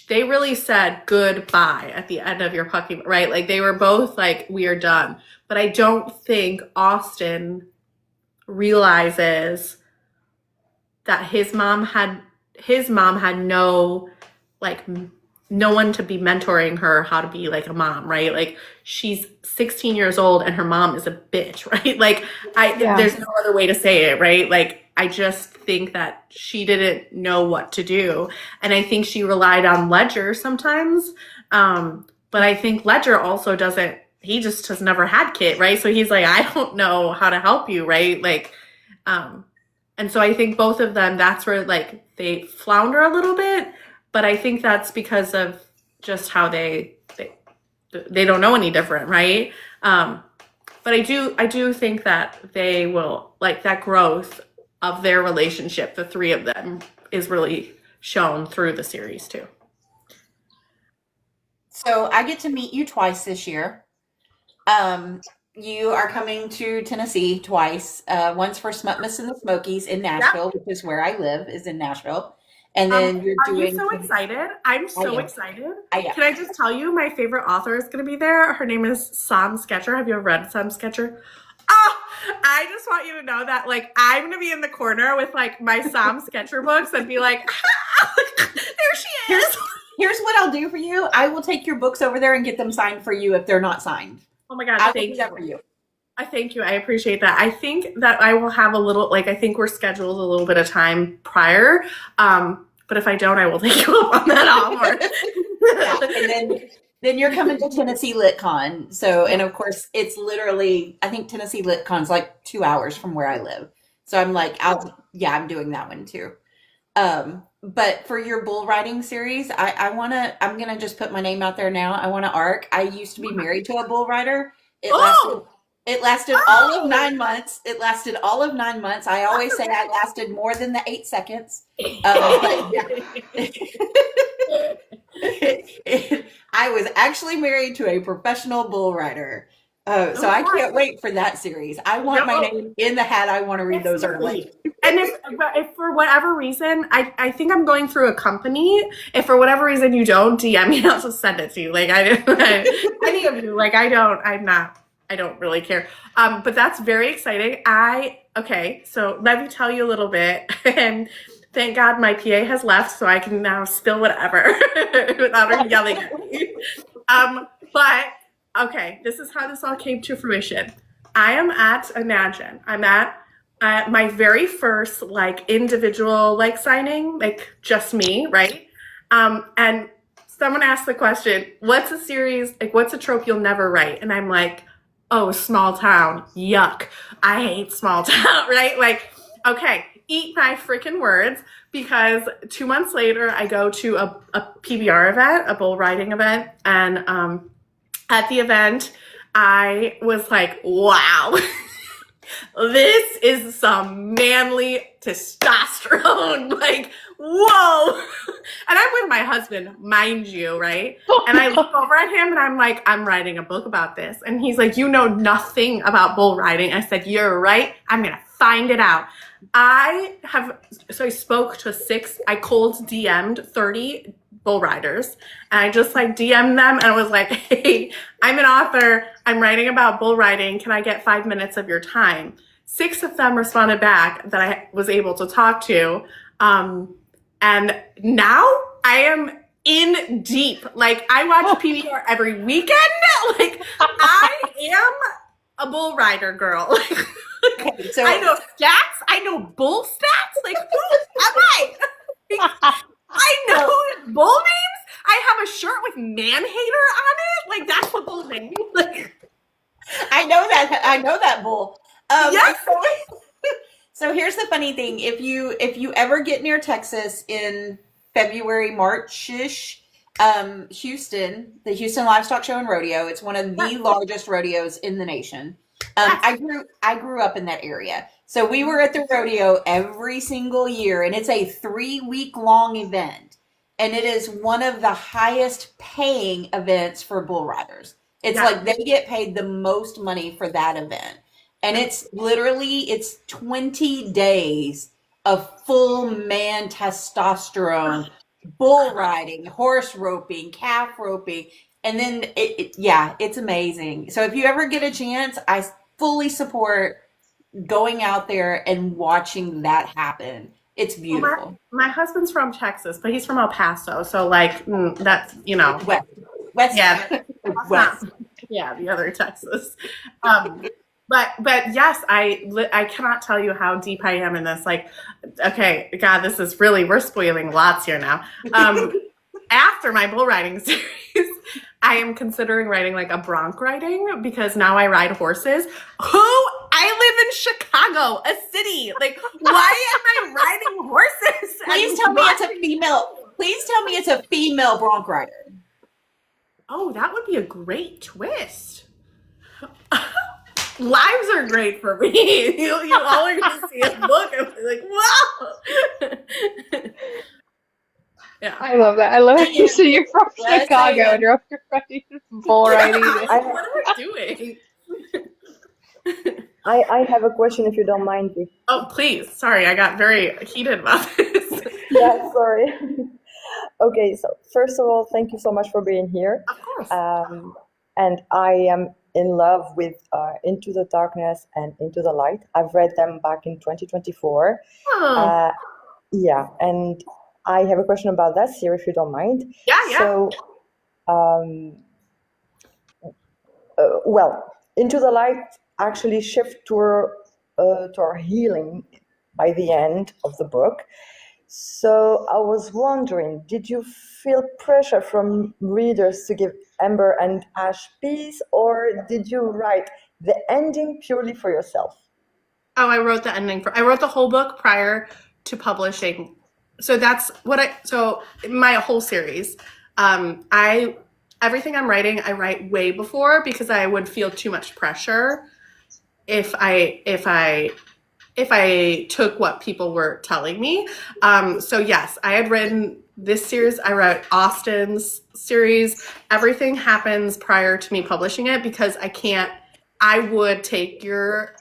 they really said goodbye at the end of your puppy, right? Like they were both like, we are done. But I don't think Austin realizes that his mom had no like no one to be mentoring her how to be like a mom, right? Like she's 16 years old and her mom is a bitch, right? Like Yeah. there's no other way to say it, right? Like I just think that she didn't know what to do. And I think she relied on Ledger sometimes. But I think Ledger also he just has never had Kit, right? So he's like, I don't know how to help you, right? Like, and so I think both of them, that's where like they flounder a little bit. But I think that's because of just how they don't know any different, right? But I do think that they will, like, that growth of their relationship, the three of them, is really shown through the series too. So I get to meet you twice this year. You are coming to Tennessee twice. Once for Smutmas and the Smokies in Nashville, which is where I live, is in Nashville. And then you're Are doing. you so excited? I'm so am. excited. I am. Can I just tell you, my favorite author is going to be there. Her name is Sam Sketcher. Have you ever read Sam Sketcher? Oh, I just want you to know that, like, I'm going to be in the corner with, like, my Sam Sketcher books and be like, there she is. Here's what I'll do for you. I will take your books over there and get them signed for you if they're not signed. Oh my God, I will thank do you. that for you. I thank you. I appreciate that. I think that I will have a little, like, I think we're scheduled a little bit of time prior. But if I don't, I will take you up on that offer. Yeah, and then you're coming to Tennessee LitCon. So, and of course, it's literally, I think Tennessee LitCon's like 2 hours from where I live. So I'm like, I'm doing that one too. But for your bull riding series, I'm going to just put my name out there now. I want to ARC. I used to be married to a bull rider. It lasted all of 9 months. It lasted all of 9 months. I always say I lasted more than the 8 seconds. But yeah. I was actually married to a professional bull rider. So I can't wait for that series. I want my name in the hat. I want to read those early. And if for whatever reason, I think I'm going through a company. If for whatever reason you don't DM me, I'll just send it to you. Like any of you, like I don't really care. But that's very exciting. So let me tell you a little bit. And thank God my PA has left, so I can now spill whatever without her yelling at me. But okay, this is how this all came to fruition. I am at Imagine. I'm at my very first like individual like signing, like just me, right? And someone asked the question, "What's a series? Like, what's a trope you'll never write?" And I'm like, "Oh, small town. Yuck. I hate small town." Right? Like, okay, eat my freaking words, because 2 months later, I go to a PBR event, a bull riding event. And at the event, I was like, wow, this is some manly testosterone. Like, whoa. And I'm with my husband, mind you, right? And I look over at him and I'm like, I'm writing a book about this. And he's like, you know nothing about bull riding. I said, you're right. I'm going to find it out. I spoke to 6, I cold DM'd 30 bull riders, and I just like DM'd them and was like, hey, I'm an author. I'm writing about bull riding. Can I get 5 minutes of your time? 6 of them responded back that I was able to talk to. And now I am in deep. Like I watch PBR every weekend. Like I am a bull rider girl. Okay, so I know stats. I know bull stats. Like who am I? I know bull names. I have a shirt with man hater on it. Like that's the bull name. Like I know that bull. Yes. So here's the funny thing: if you ever get near Texas in February, March-ish, Houston, the Houston Livestock Show and Rodeo, it's one of the largest rodeos in the nation. I grew up in that area, so we were at the rodeo every single year, and it's a 3-week long event, and it is one of the highest paying events for bull riders. It's like they get paid the most money for that event. And it's 20 days of full man testosterone, bull riding, horse roping, calf roping. And then it's amazing. So if you ever get a chance, I fully support going out there and watching that happen. It's beautiful. My husband's from Texas, but he's from El Paso. So like that's, you know, West. yeah. West. Yeah, the other Texas. But yes, I cannot tell you how deep I am in this. Like, okay, God, this is really, we're spoiling lots here now. After my bull riding series, I am considering writing like a bronc riding because now I ride horses. I live in Chicago, a city. Like, why am I riding horses? Please tell me it's a female bronc rider. Oh, that would be a great twist. Lives are great for me. You all are going to see a book and be like, wow. Yeah. I love that. I love that you said you're from Chicago and you're up here riding bull riding. What am I doing? I have a question if you don't mind, Vee. Oh, please. Sorry, I got very heated about this. Yeah, sorry. Okay, so first of all, thank you so much for being here. Of course. And I am in love with Into the Darkness and Into the Light. I've read them back in 2024. Oh. Yeah, and I have a question about that series, if you don't mind. Yeah. So, well, Into the Light actually shift to our healing by the end of the book. So I was wondering, did you feel pressure from readers to give Amber and Ash peace, or did you write the ending purely for yourself? Oh, I wrote the ending I wrote the whole book prior to publishing. So that's so my whole series. Everything I'm writing, I write way before because I would feel too much pressure if I took what people were telling me. So yes, I had written this series. I wrote Austin's series. Everything happens prior to me publishing it because I would take your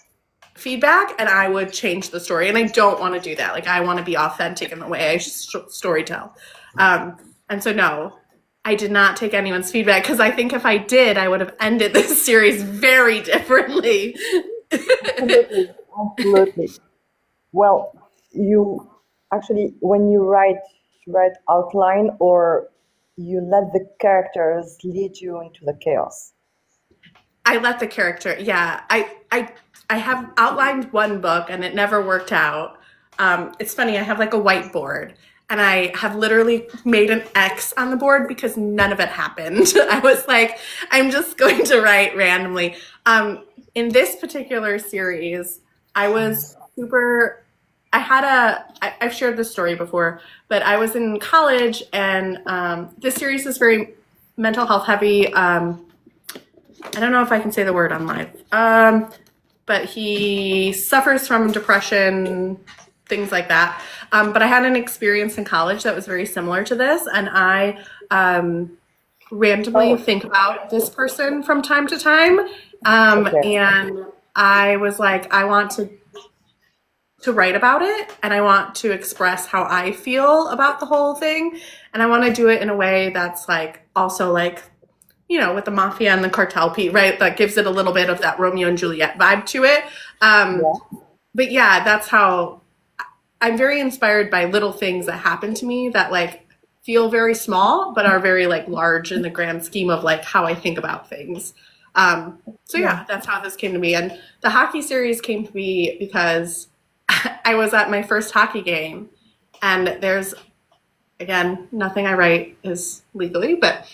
feedback and I would change the story. And I don't want to do that. Like I want to be authentic in the way I story tell. And so no, I did not take anyone's feedback because I think if I did, I would have ended this series very differently. Absolutely. Well, you actually, when you write outline, or you let the characters lead you into the chaos? I let the character, yeah. I have outlined one book and it never worked out. It's funny, I have like a whiteboard and I have literally made an X on the board because none of it happened. I was like, I'm just going to write randomly. In this particular series, I was I've shared this story before, but I was in college and this series is very mental health heavy. I don't know if I can say the word on live, but he suffers from depression, things like that. But I had an experience in college that was very similar to this, and I randomly think about this person from time to time. And I was like, I want to write about it, and I want to express how I feel about the whole thing, and I want to do it in a way that's like also like, you know, with the mafia and the cartel piece, right? That gives it a little bit of that Romeo and Juliet vibe to it. But yeah, that's how I'm very inspired by little things that happen to me that like feel very small, but are very like large in the grand scheme of like how I think about things. So yeah, that's how this came to me. And the hockey series came to me because I was at my first hockey game, and there's, again, nothing I write is legally, but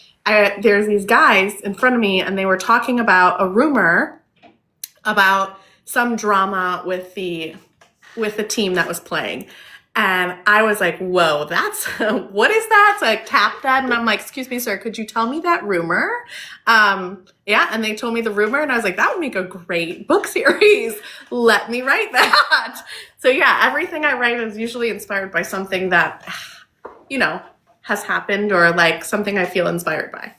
there's these guys in front of me, and they were talking about a rumor about some drama with the team that was playing. And I was like, whoa, that's, what is that? So I tapped that, and I'm like, excuse me, sir, could you tell me that rumor? Yeah, and they told me the rumor, and I was like, that would make a great book series. Let me write that. So yeah, everything I write is usually inspired by something that, has happened, or like something I feel inspired by.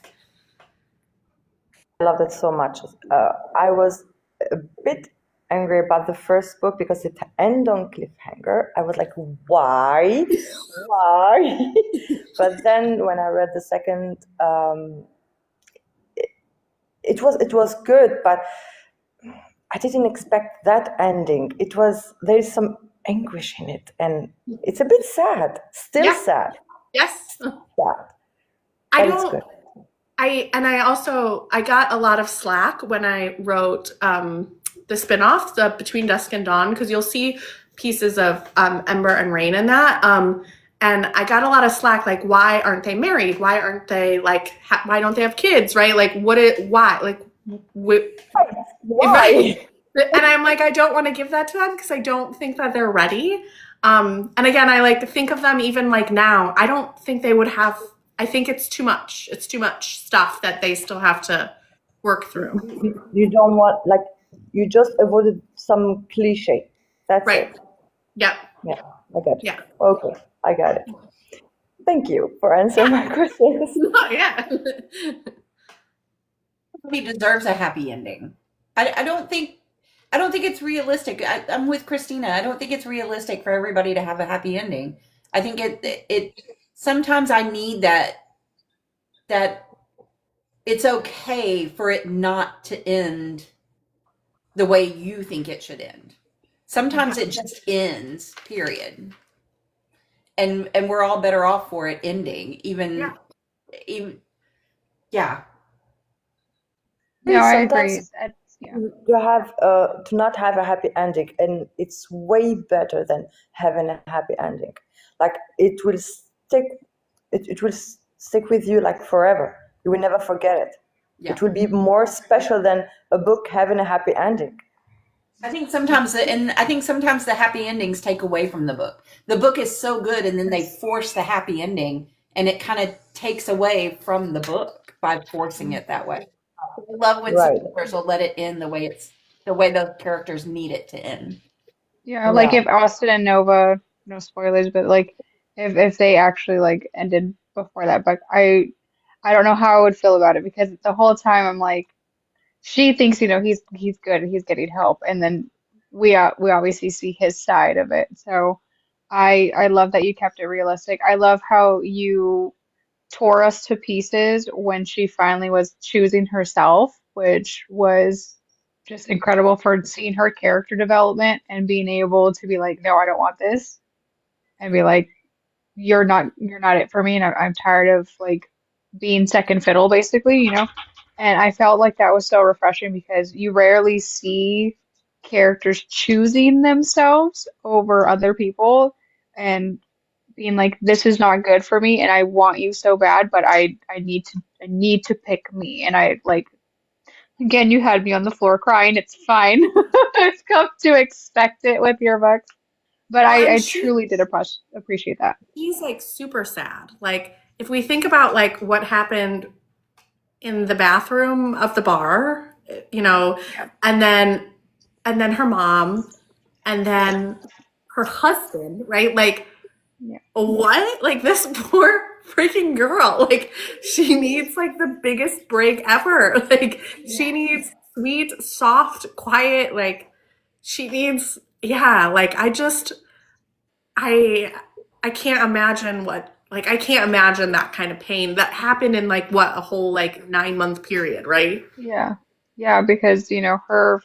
I loved it so much. I was a bit angry about the first book because it ended on cliffhanger. I was like, why? Why? But then when I read the second, it was good, but I didn't expect that ending. There's some anguish in it, and it's a bit sad. Still Yeah. sad. Yes. Sad. I But it's don't, good. I got a lot of slack when I wrote the spin-off, the Between Dusk and Dawn, because you'll see pieces of Ember and Rain in that. And I got a lot of slack, like, why aren't they married? Why aren't they like? Why don't they have kids? Right? Like, why? Like, Why? And I'm like, I don't want to give that to them because I don't think that they're ready. And again, I like to think of them even like now. I don't think they would have. I think it's too much. It's too much stuff that they still have to work through. You don't want, like, you just avoided some cliche. That's Right. it. Yep. Yeah, I got it. Yeah. Okay, I got it. Thank you for answering my questions. Yeah. He deserves a happy ending. I don't think it's realistic. I'm with Christina. I don't think it's realistic for everybody to have a happy ending. I think it sometimes I need that it's okay for it not to end the way you think it should end. Sometimes it just ends, period. And we're all better off for it ending, even yeah. No, I Sometimes agree. Yeah. you have to not have a happy ending, and it's way better than having a happy ending. Like, it will stick with you like forever. You will never forget it. Yeah. It will be more special than a book having a happy ending. I think sometimes the happy endings take away from the book. The book is so good, and then they force the happy ending, and it kind of takes away from the book by forcing it that way. I love when Right. some authors will let it end the way the characters need it to end. Yeah, like Yeah. if Austin and Nova, no spoilers, but like if they actually like ended before that book, I don't know how I would feel about it, because the whole time I'm like, she thinks, he's good and he's getting help, and then we obviously see his side of it. So I love that you kept it realistic. I love how you tore us to pieces when she finally was choosing herself, which was just incredible for seeing her character development and being able to be like, no, I don't want this, and be like, you're not it for me, and I'm tired of like being second fiddle, basically. And I felt like that was so refreshing, because you rarely see characters choosing themselves over other people and being like, this is not good for me and I want you so bad, but I need to pick me. And I like, again, you had me on the floor crying. It's fine. I've come to expect it with your books. But Well, and I truly did appreciate that. he's like super sad. Like, if we think about like what happened in the bathroom of the bar, Yeah. and then her mom, and then her husband, right? Like, Yeah. what? Like, this poor freaking girl, like, she needs like the biggest break ever. Like, she needs sweet, soft, quiet, like, she needs, yeah, like, I can't imagine I can't imagine that kind of pain that happened in like a whole like 9-month period, right? Yeah. Yeah, because, her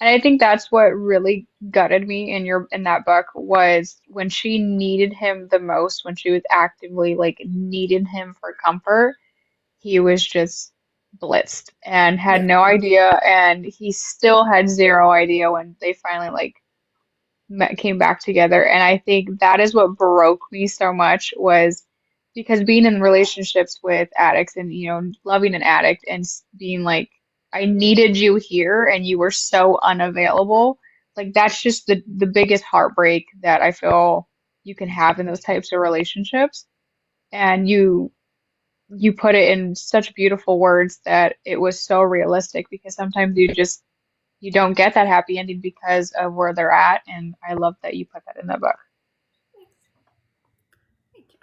And I think that's what really gutted me in that book was when she needed him the most, when she was actively like needed him for comfort, he was just blitzed and had Yeah. no idea, and he still had zero idea when they finally like came back together. And I think that is what broke me so much was because being in relationships with addicts and, loving an addict and being like, I needed you here and you were so unavailable. Like that's just the biggest heartbreak that I feel you can have in those types of relationships. And you put it in such beautiful words that it was so realistic because sometimes you don't get that happy ending because of where they're at. And I love that you put that in the book. Thank you.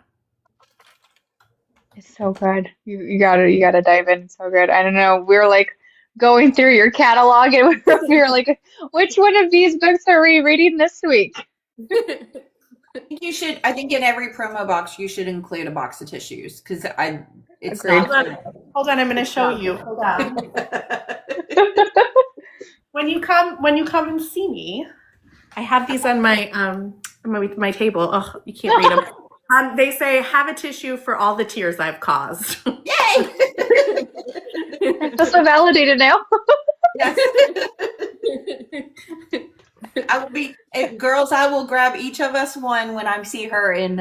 It's so good. You gotta dive in. It's so good. I don't know. We were like going through your catalog and we were like, which one of these books are we reading this week? I think in every promo box you should include a box of tissues because it's Agreed. not. Hold on, I'm going to show you. Hold on. When you come and see me, I have these on my table. Oh, you can't read them. They say, "Have a tissue for all the tears I've caused." Yay! I feel so validated now. Yes. Girls. I will grab each of us one when I see her in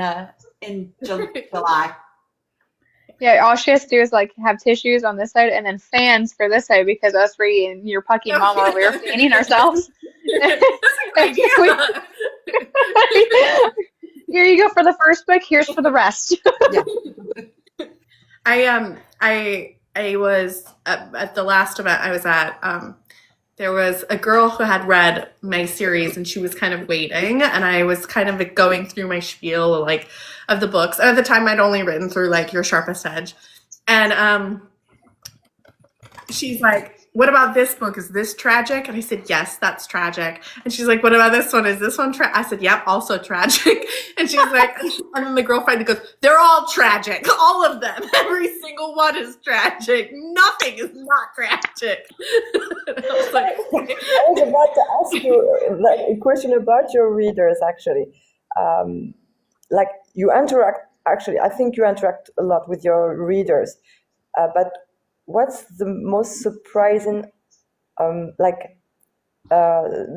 July. Yeah, all she has to do is like have tissues on this side and then fans for this side because us three and your pucky mom over here fanning ourselves. That's a good idea. Here you go for the first book. Here's for the rest. I was at the last event I was at. There was a girl who had read my series and she was kind of waiting, and I was kind of going through my spiel like of the books. At the time, I'd only written through like Your Sharpest Edge, and she's like, "What about this book? Is this tragic?" And I said, "Yes, that's tragic." And she's like, "What about this one? Is this one tragic?" I said, "Yep, also tragic." And she's like, and then the girlfriend goes, "They're all tragic. All of them. Every single one is tragic. Nothing is not tragic." And I was like, okay. I was about to ask you a question about your readers, actually. Like you interact, actually, I think you interact a lot with your readers, but what's the most surprising, the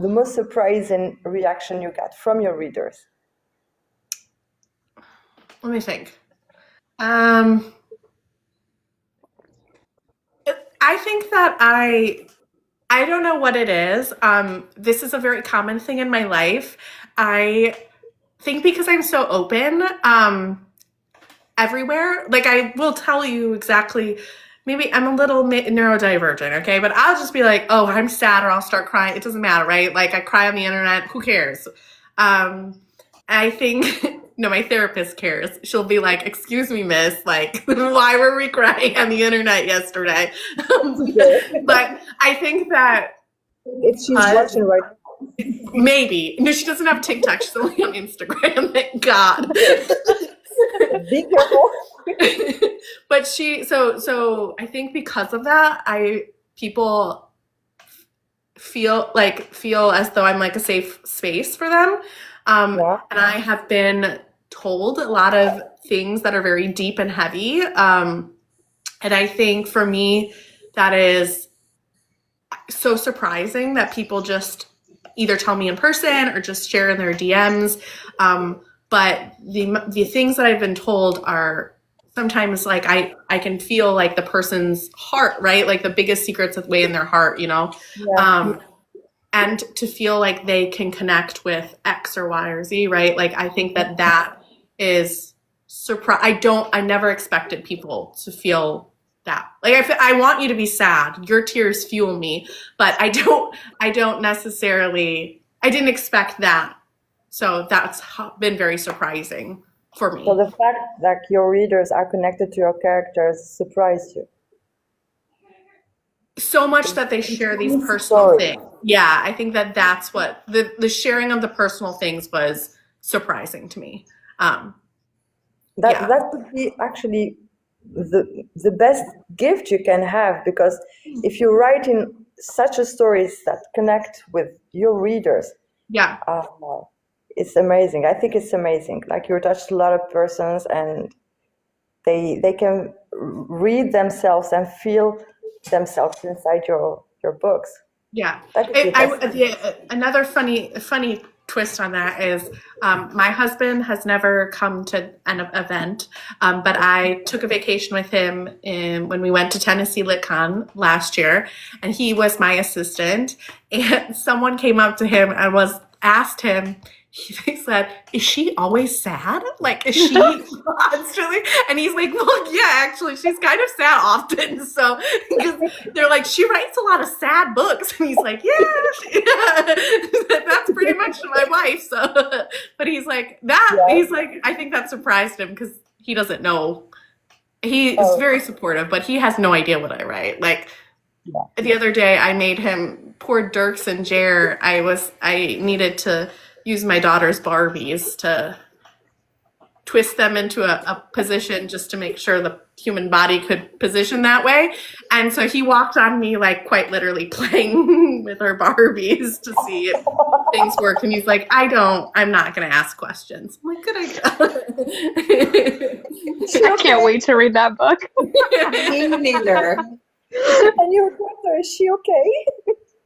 most surprising reaction you got from your readers? Let me think. I think that I don't know what it is. This is a very common thing in my life. I think because I'm so open, everywhere, like I will tell you exactly, maybe I'm a little neurodivergent, okay? But I'll just be like, oh, I'm sad, or I'll start crying. It doesn't matter, right? Like I cry on the internet, who cares? I think, no, my therapist cares. She'll be like, excuse me, miss, like, why were we crying on the internet yesterday? But I think that If she's watching right maybe. No, she doesn't have TikTok. She's only on Instagram, thank God. now, be careful. But so I think because of that, people feel as though I'm like a safe space for them. Yeah. And I have been told a lot of things that are very deep and heavy. And I think for me, that is so surprising that people just either tell me in person or just share in their DMs. But the things that I've been told are sometimes like I can feel like the person's heart, right? Like the biggest secrets that weigh in their heart, you know? Yeah. And to feel like they can connect with X or Y or Z, right? Like I think that is I never expected people to feel that. Like I want you to be sad. Your tears fuel me, but I don't necessarily, I didn't expect that. So that's been very surprising for me. So the fact that your readers are connected to your characters surprised you. So much that they share these It's personal story. things. Yeah, I think that's what the sharing of the personal things was surprising to me. That would be actually the best gift you can have, because if you're writing such a stories that connect with your readers. Yeah. It's amazing. I think it's amazing. Like you touched a lot of persons, and they can read themselves and feel themselves inside your books. Yeah. That could be fascinating. Another funny twist on that is my husband has never come to an event, but I took a vacation with him when we went to Tennessee LitCon last year, and he was my assistant. And someone came up to him and asked him. He said, "Is she always sad? Like, is she constantly?" And he's like, "Well, yeah, actually, she's kind of sad often." So they're like, "She writes a lot of sad books," and he's like, "Yeah, that's pretty much my wife." So, but he's like that. Yeah. He's like, I think that surprised him because he doesn't know. He is very supportive, but he has no idea what I write. Like the other day, I made him poor Dirks and Jer. I needed to use my daughter's Barbies to twist them into a position just to make sure the human body could position that way. And so he walked on me, like quite literally playing with our Barbies to see if things work. And he's like, I'm not going to ask questions. I'm like, good idea. I can't wait to read that book. Me neither. And your daughter, is she okay?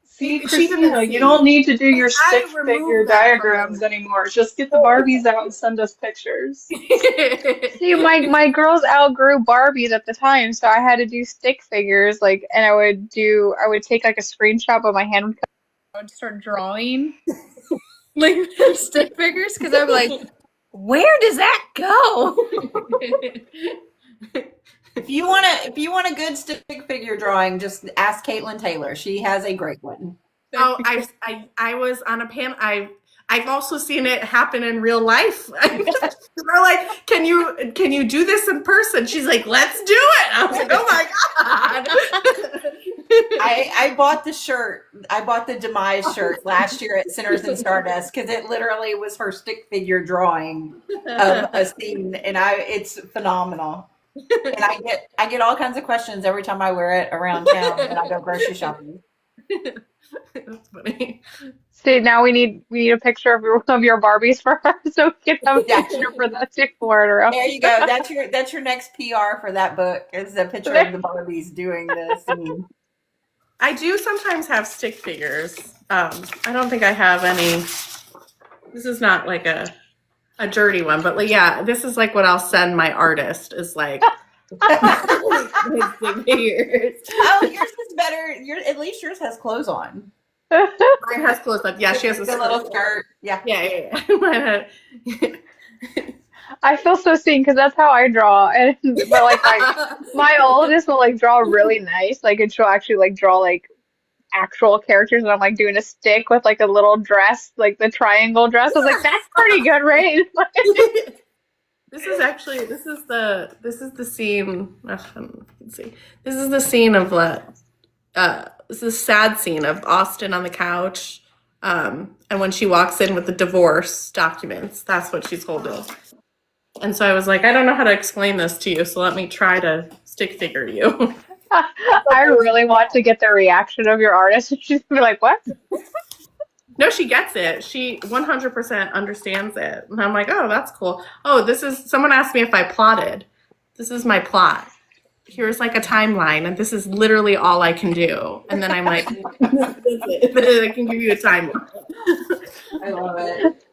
See, She Christina, didn't you don't need to do your I stick figure removed that from diagrams anymore. Just get the Barbies out and send us pictures. See, my girls outgrew Barbies at the time, so I had to do stick figures, like, and I would take like a screenshot, but my hand would I would start drawing like stick figures because I'm like, where does that go? If you want a good stick figure drawing, just ask Caitlin Taylor. She has a great one. Oh, I was on a panel. I've also seen it happen in real life. They're like, can you do this in person? She's like, let's do it. I was like, oh my God. I bought the shirt. I bought the Demise shirt last year at Sinners and Stardust because it literally was her stick figure drawing of a scene, and it's phenomenal. And I get all kinds of questions every time I wear it around town when I go grocery shopping. That's funny. See, now we need a picture of your Barbies for her, so we can have a Yeah. picture for that to forward around. There you go. That's your next PR for that book is a picture of the Barbies doing the scene. I do sometimes have stick figures. I don't think I have any. This is not like a dirty one, but like, yeah, this is like what I'll send my artist is like stick figures. Oh, yours is better. At least yours has clothes on. Mine has clothes up. Yeah, she has a The little skirt. Yeah. Yeah. I feel so seen because that's how I draw, and but like my oldest will like draw really nice, like and she'll actually like draw like actual characters, and I'm like doing a stick with like a little dress, like the triangle dress. I was like, that's pretty good, right? This is the scene. Let's see. This is the scene of this is a sad scene of Austin on the couch, and when she walks in with the divorce documents, that's what she's holding. And so I was like, I don't know how to explain this to you, so let me try to stick figure you. I really want to get the reaction of your artist. She's gonna be like, what? No, she gets it. She 100% understands it. And I'm like, oh, that's cool. Oh, someone asked me if I plotted. This is my plot. Here's like a timeline, and this is literally all I can do. And then I'm like, that's it. I can give you a timeline. I love it.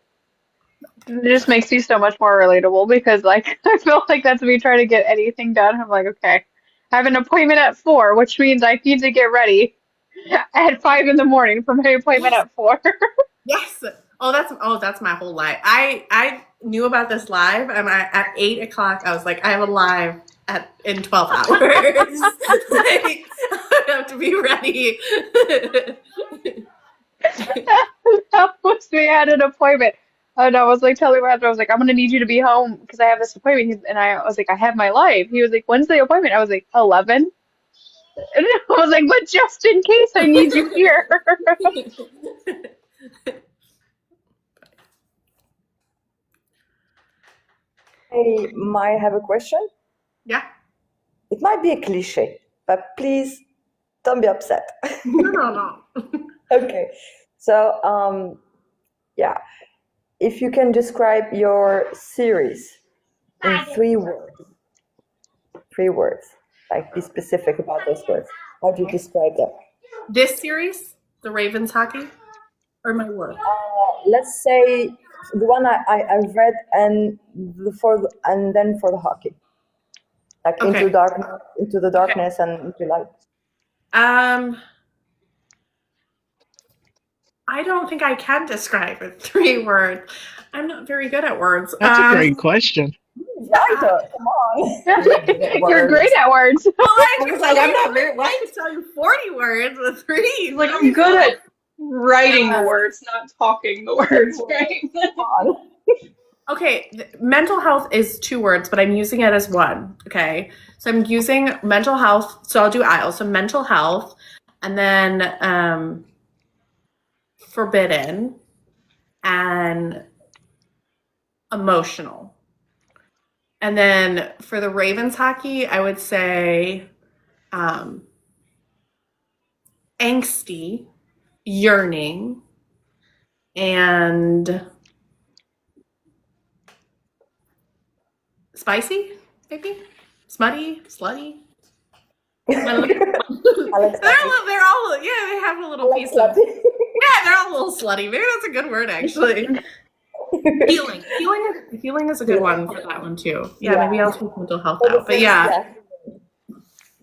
It just makes you so much more relatable because like I feel like that's me trying to get anything done. I'm like, okay, I have an appointment at 4, which means I need to get ready at 5 in the morning for my appointment at 4. Yes. That's my whole life. I knew about this live, and at 8 o'clock I was like, I have a live in 12 hours. Like, I have to be ready. That was me at an appointment. And I was like telling my husband, I was like, I'm gonna need you to be home because I have this appointment. And I was like, I have my live. He was like, when's the appointment? I was like, 11. And I was like, but just in case I need you here. I might have a question. Yeah. It might be a cliche, but please Don't be upset. No. Okay. So, yeah, if you can describe your series in 3 words, like be specific about those words. How do you describe them? This series, the Ravens hockey, or my work? Let's say the one I've read, and and then for the hockey, like Okay. into the darkness and into light. I don't think I can describe it 3 words. I'm not very good at words. That's a great question. Writer, come on. You're great at words. I was like, I'm not very I what? could tell you 40 words with 3. Like, I'm good at writing the words, not talking the words, right? Okay, mental health is 2 words, but I'm using it as 1. Okay, so I'm using mental health. So I'll do aisle. So mental health, and then forbidden and emotional. And then for the Ravens hockey, I would say angsty, yearning, and spicy, maybe? Smutty, slutty. They're all, yeah, they have a little piece of, yeah, they're all a little slutty. Maybe that's a good word, actually. Healing is a good one for that one, too. Yeah, maybe I'll take mental health out, but yeah.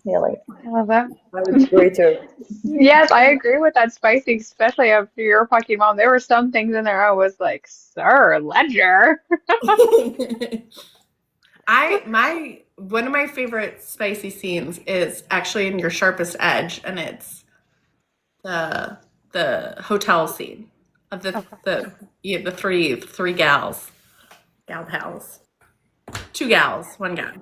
Healing. I love that. I would agree too. Yes, I agree with that spicy, especially after your Pokemon Mom. There were some things in there I was like, Sir Ledger. One of my favorite spicy scenes is actually in Your Sharpest Edge, and it's the hotel scene of the three gal pals, 2 gals, 1 guy.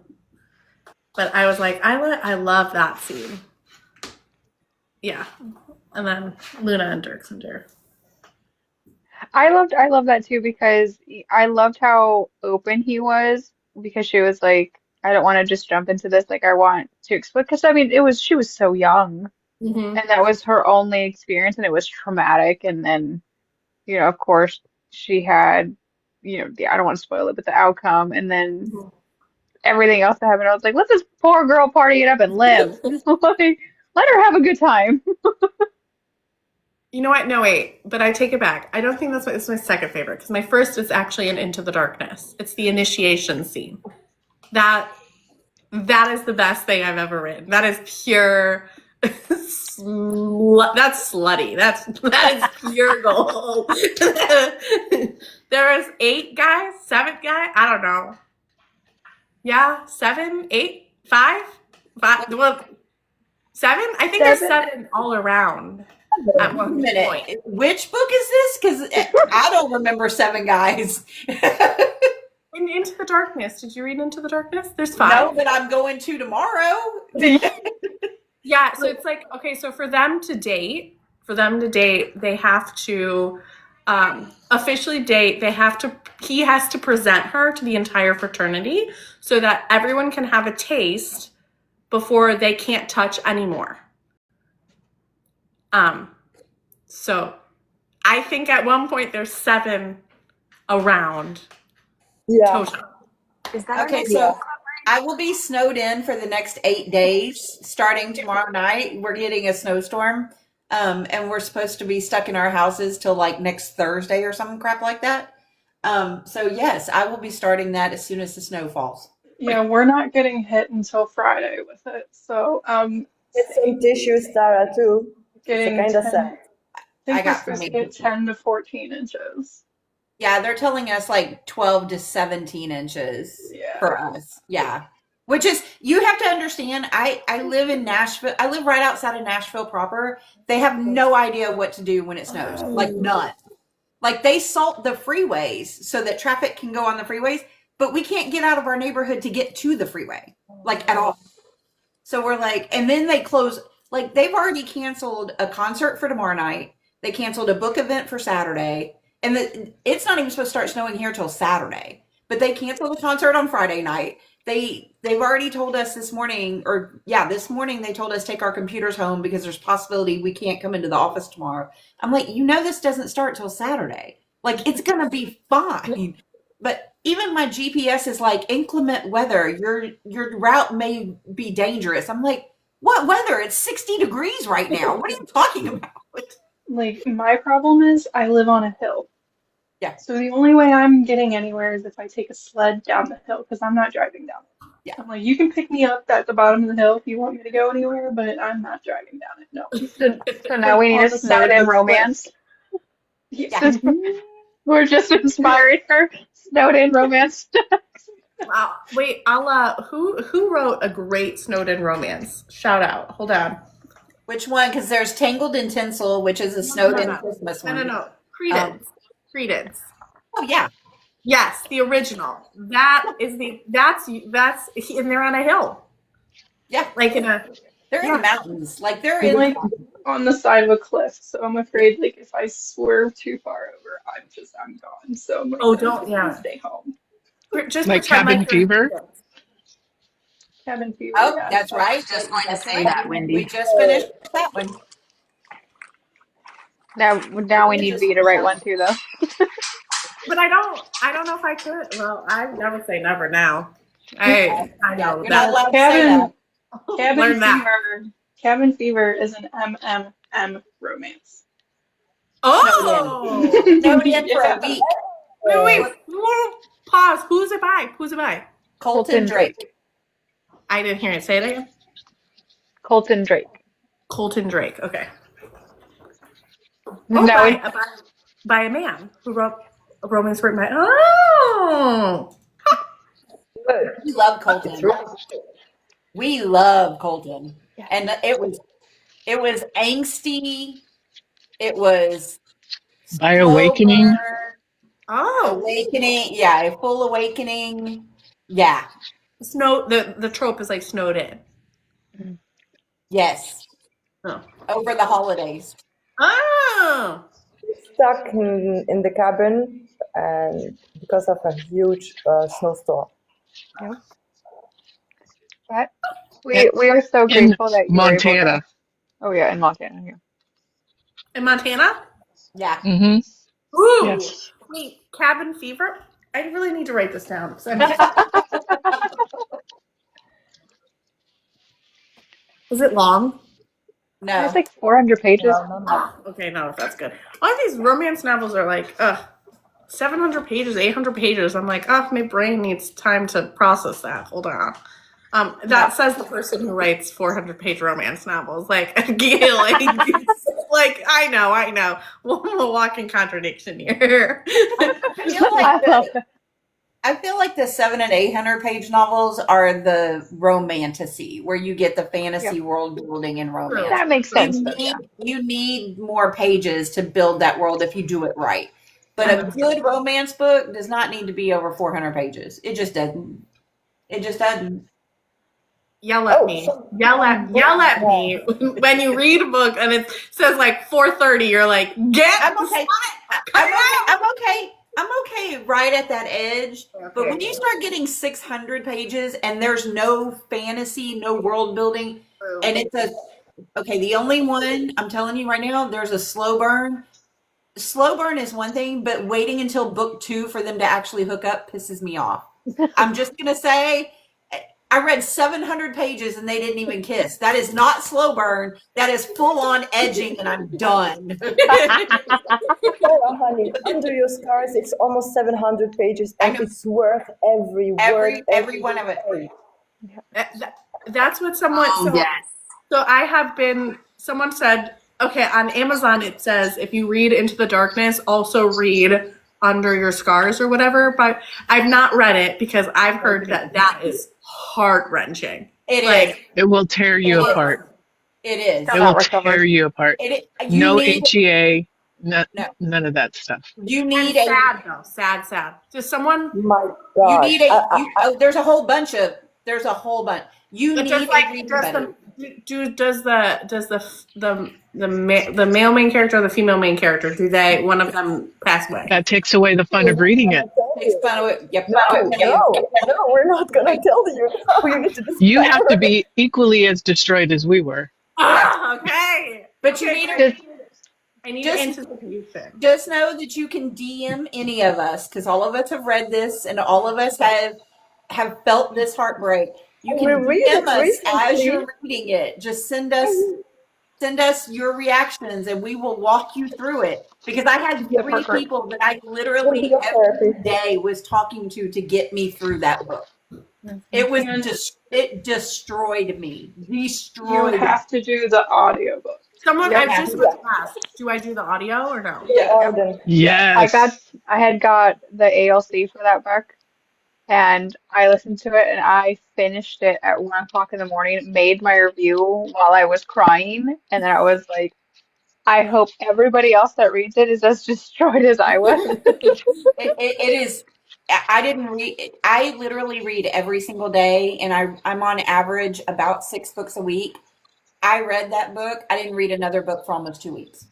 But I was like, I love that scene. Yeah, and then Luna and Dirk's and Dare. I loved that too because I loved how open he was because she was like, I don't want to just jump into this. Like, I want to explain because I mean, she was so young Mm-hmm. and that was her only experience and it was traumatic. And then, of course, she had, I don't want to spoil it, but the outcome and then everything else that happened. I was like, let this poor girl party it up and live. Like, let her have a good time. You know what? No, wait. But I take it back. I don't think it's my second favorite because my first is actually in Into the Darkness. It's the initiation scene. That is the best thing I've ever written. That is pure. That's slutty. That is pure gold. There was 8 guys, 7 guys. I don't know. Yeah, 7, 8, 5. Well, 7. I think there's 7 all around. At one minute. point. Which book is this? Because I don't remember 7 guys. Into the Darkness. Did you read Into the Darkness? There's 5. No, but I'm going to tomorrow. Yeah, so it's like, okay, so for them to date, they have to officially date. He has to present her to the entire fraternity so that everyone can have a taste before they can't touch anymore. So I think at one point there's 7 around. Yeah. Total. Is that Okay, so I will be snowed in for the next 8 days, starting tomorrow night. We're getting a snowstorm, and we're supposed to be stuck in our houses till like next Thursday or some crap like that. So yes, I will be starting that as soon as the snow falls. Yeah, we're not getting hit until Friday with it. So, Get some tissues, Tara, too. getting kind of 10 sad. I think I we're got supposed to me. get 10 to 14 inches. Yeah, they're telling us like 12 to 17 inches Yeah. for us. Yeah. Which is, you have to understand, I live in Nashville. I live right outside of Nashville proper. They have no idea what to do when it snows. Like none. Like they salt the freeways so that traffic can go on the freeways, but we can't get out of our neighborhood to get to the freeway, like at all. So we're like, and then they close, like they've already canceled a concert for tomorrow night. They canceled a book event for Saturday. And it's not even supposed to start snowing here till Saturday. But they canceled the concert on Friday night. they've already told us this morning, this morning they told us take our computers home because there's possibility we can't come into the office tomorrow. I'm like, this doesn't start till Saturday. Like, it's gonna be fine. But even my GPS is like, inclement weather. Your route may be dangerous. I'm like, what weather? It's 60 degrees right now. What are you talking about? Like, my problem is I live on a hill. Yeah. So the only way I'm getting anywhere is if I take a sled down the hill because I'm not driving down it. Yeah. I'm like, you can pick me up at the bottom of the hill if you want me to go anywhere, but I'm not driving down it. No. So now we need On a the side snowed in of a cliff. romance. Yes. We're just inspiring her. Snowed in romance. Wow. Wait, I'll who wrote a great snowed-in romance? Shout out. Hold on. Which one? Because there's Tangled in Tinsel, which is a snowed-in Christmas one. No. Credence. Credence. Oh yeah. Yes, the original. That's and they're on a hill. Yeah. Like in a They're in the mountains. Like they're I'm in like on the side of a cliff, so I'm afraid like if I swerve too far over, I'm gone. So I'm like, Oh, I'm don't- just yeah. gonna stay home. just Like pretend Cabin like you're- Fever? Cabin fever. Oh, yeah. that's right. Just going to That's say right. that, Wendy. We just finished that one. Now we need Vee to write one too, though. But I don't know if I could. Well, I never say never now. I know You're not that. allowed to say that. Learn that. Cabin fever is an MMM romance. Oh! Snowed in for a week. Wait. Pause. Who's it by? Colton Drake. I didn't hear it. Say it again. Colton Drake. Colton Drake. Okay. Now we By a man who wrote a romance written by. Oh! Good. We love Colton. It's right. We love Colton. Yeah. And it was angsty. It was By Awakening. slow burn, Oh! awakening. Yeah, a full awakening. Yeah. The trope is like snowed in. Yes. Oh. Over the holidays. Oh! Stuck in the cabin and because of a huge snowstorm. But we are so grateful that you were able to. Montana. Oh yeah, in Montana. Yeah. In Montana? Yeah. Mm-hmm. Ooh! Yes. Wait, cabin fever? I really need to write this down. Is it long? No. It's like 400 pages. Okay, no, that's good. All of these romance novels are like, 700 pages, 800 pages. I'm like, my brain needs time to process that. Hold on. That says the person who writes 400-page romance novels. Like, like I know. We're a walking contradiction here. I feel like the 700 and 800 page novels are the romantasy, where you get the fantasy world building and romance. That makes sense. Though, You need more pages to build that world if you do it right. But a good romance book does not need to be over 400 pages. It just doesn't. Yell at me. Yell at me when you read a book and it says like 430. You're like, I'm okay. I'm okay right at that edge. Okay. But when you start getting 600 pages and there's no fantasy, no world building, and it's the only one I'm telling you right now, there's a slow burn. Slow burn is one thing, but waiting until book 2 for them to actually hook up pisses me off. I'm just going to say, I read 700 pages and they didn't even kiss. That is not slow burn. That is full on edging and I'm done. Oh, honey, Under Your Scars, it's almost 700 pages and it's worth every word. Every one of it. that's what someone. So I have been. Someone said, okay, on Amazon it says if you read Into the Darkness, also read Under Your Scars or whatever. But I've not read it because I've heard that is heart-wrenching. It is. It will tear you apart. It is. It will tear you apart. No HEA, none of that stuff. You need And sad though. Sad. Just someone. My God. You need there's a whole bunch. You But need just like does the male main character or the female main character, do they one of them pass away? That takes away the fun of reading it. makes fun of it. Yep. No, we're not gonna tell you. No, you need to You have to be equally as destroyed as we were. Okay. But you need to I need Just- anticipation. just know that you can DM any of us because all of us have read this and all of us have felt this heartbreak. You can We read DM it us recently. as you're reading it. Just send us your reactions and we will walk you through it. Because I had Yeah, 3 perfect. people that I literally Your every therapy. day was talking to get me through that book. It was And it destroyed me. you Destroyed me. have to do the audiobook. Someone, Yeah. I just was asked, do I do the audio or no? Yes. I had got the ALC for that book, and I listened to it, and I finished it at 1 o'clock in the morning, made my review while I was crying, and then I was like, I hope everybody else that reads it is as destroyed as I was. It is. I didn't read. I literally read every single day, and I'm on average about 6 books a week. I read that book. I didn't read another book for almost 2 weeks.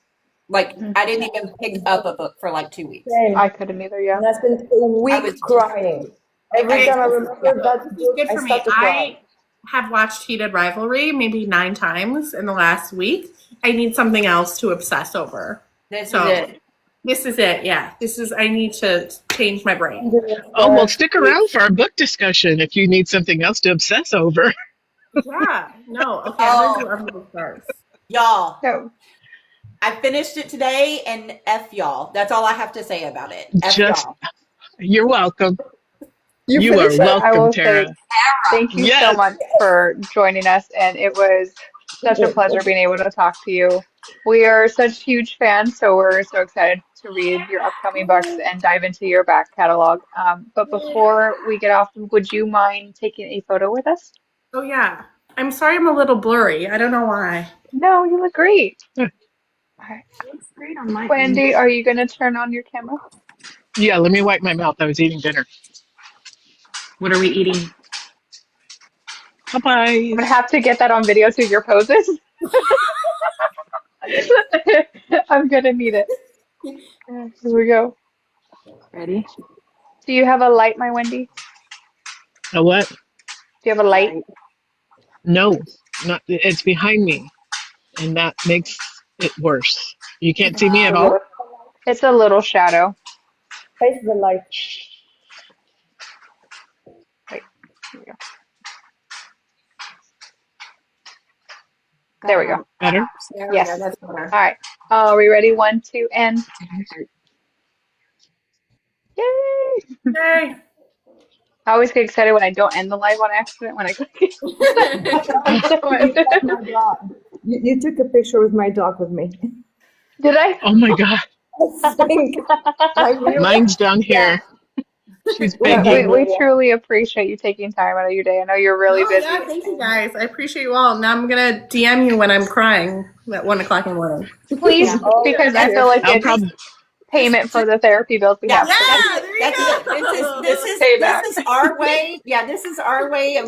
Like I didn't even pick up a book for like 2 weeks. Same. I couldn't either, yeah. And I spent a week was- crying. Every time I remember that This is book, good I for me. start to cry. I have watched Heated Rivalry maybe 9 times in the last week. I need something else to obsess over. This So- is it. This is it. Yeah. I need to change my brain. Oh, well, stick around for our book discussion if you need something else to obsess over. Yeah. No. Okay. I'm going to do other book first. Y'all. So, I finished it today, and F y'all. That's all I have to say about it. F Just- y'all. You're welcome. You You are finished it? I welcome, will Tara. say thank you so Yes. much for joining us, and it was such a pleasure being able to talk to you. We are such huge fans, so we're so excited to read your upcoming books and dive into your back catalog. But before we get off, would you mind taking a photo with us? Oh, yeah. I'm sorry I'm a little blurry. I don't know why. No, you look great. Yeah. All right. Looks great on my Wendy, are you going to turn on your camera? Yeah, let me wipe my mouth. I was eating dinner. What are we eating? I'm Bye-bye. gonna have to get that on video too, your poses. I'm gonna need it. Here we go. Ready? Do you have a light, my Wendy? A what? Do you have a light? No, not. It's behind me, and that makes it worse. You can't see me at all? It's a little shadow. Face the light. Wait, here we go. There we go. Better? There Yes. we go. That's better. All right. Are we ready? 1, 2, and yay! Yay. I always get excited when I don't end the live on accident when I click it. My dog. You took a picture with my dog with me. Did I? Oh my God. I think. I really- Mine's down here. She's Yeah, begging. we truly appreciate you taking time out of your day. I know you're really Oh, busy. yeah, thank you guys. I appreciate you all. Now I'm gonna DM you when I'm crying at 1 o'clock in the morning. Please, Oh, because I feel like I'll it's probably. payment for the therapy bills we Yeah, have. Yeah, there you that's go. it. This Payback. is our way. Yeah, this is our way of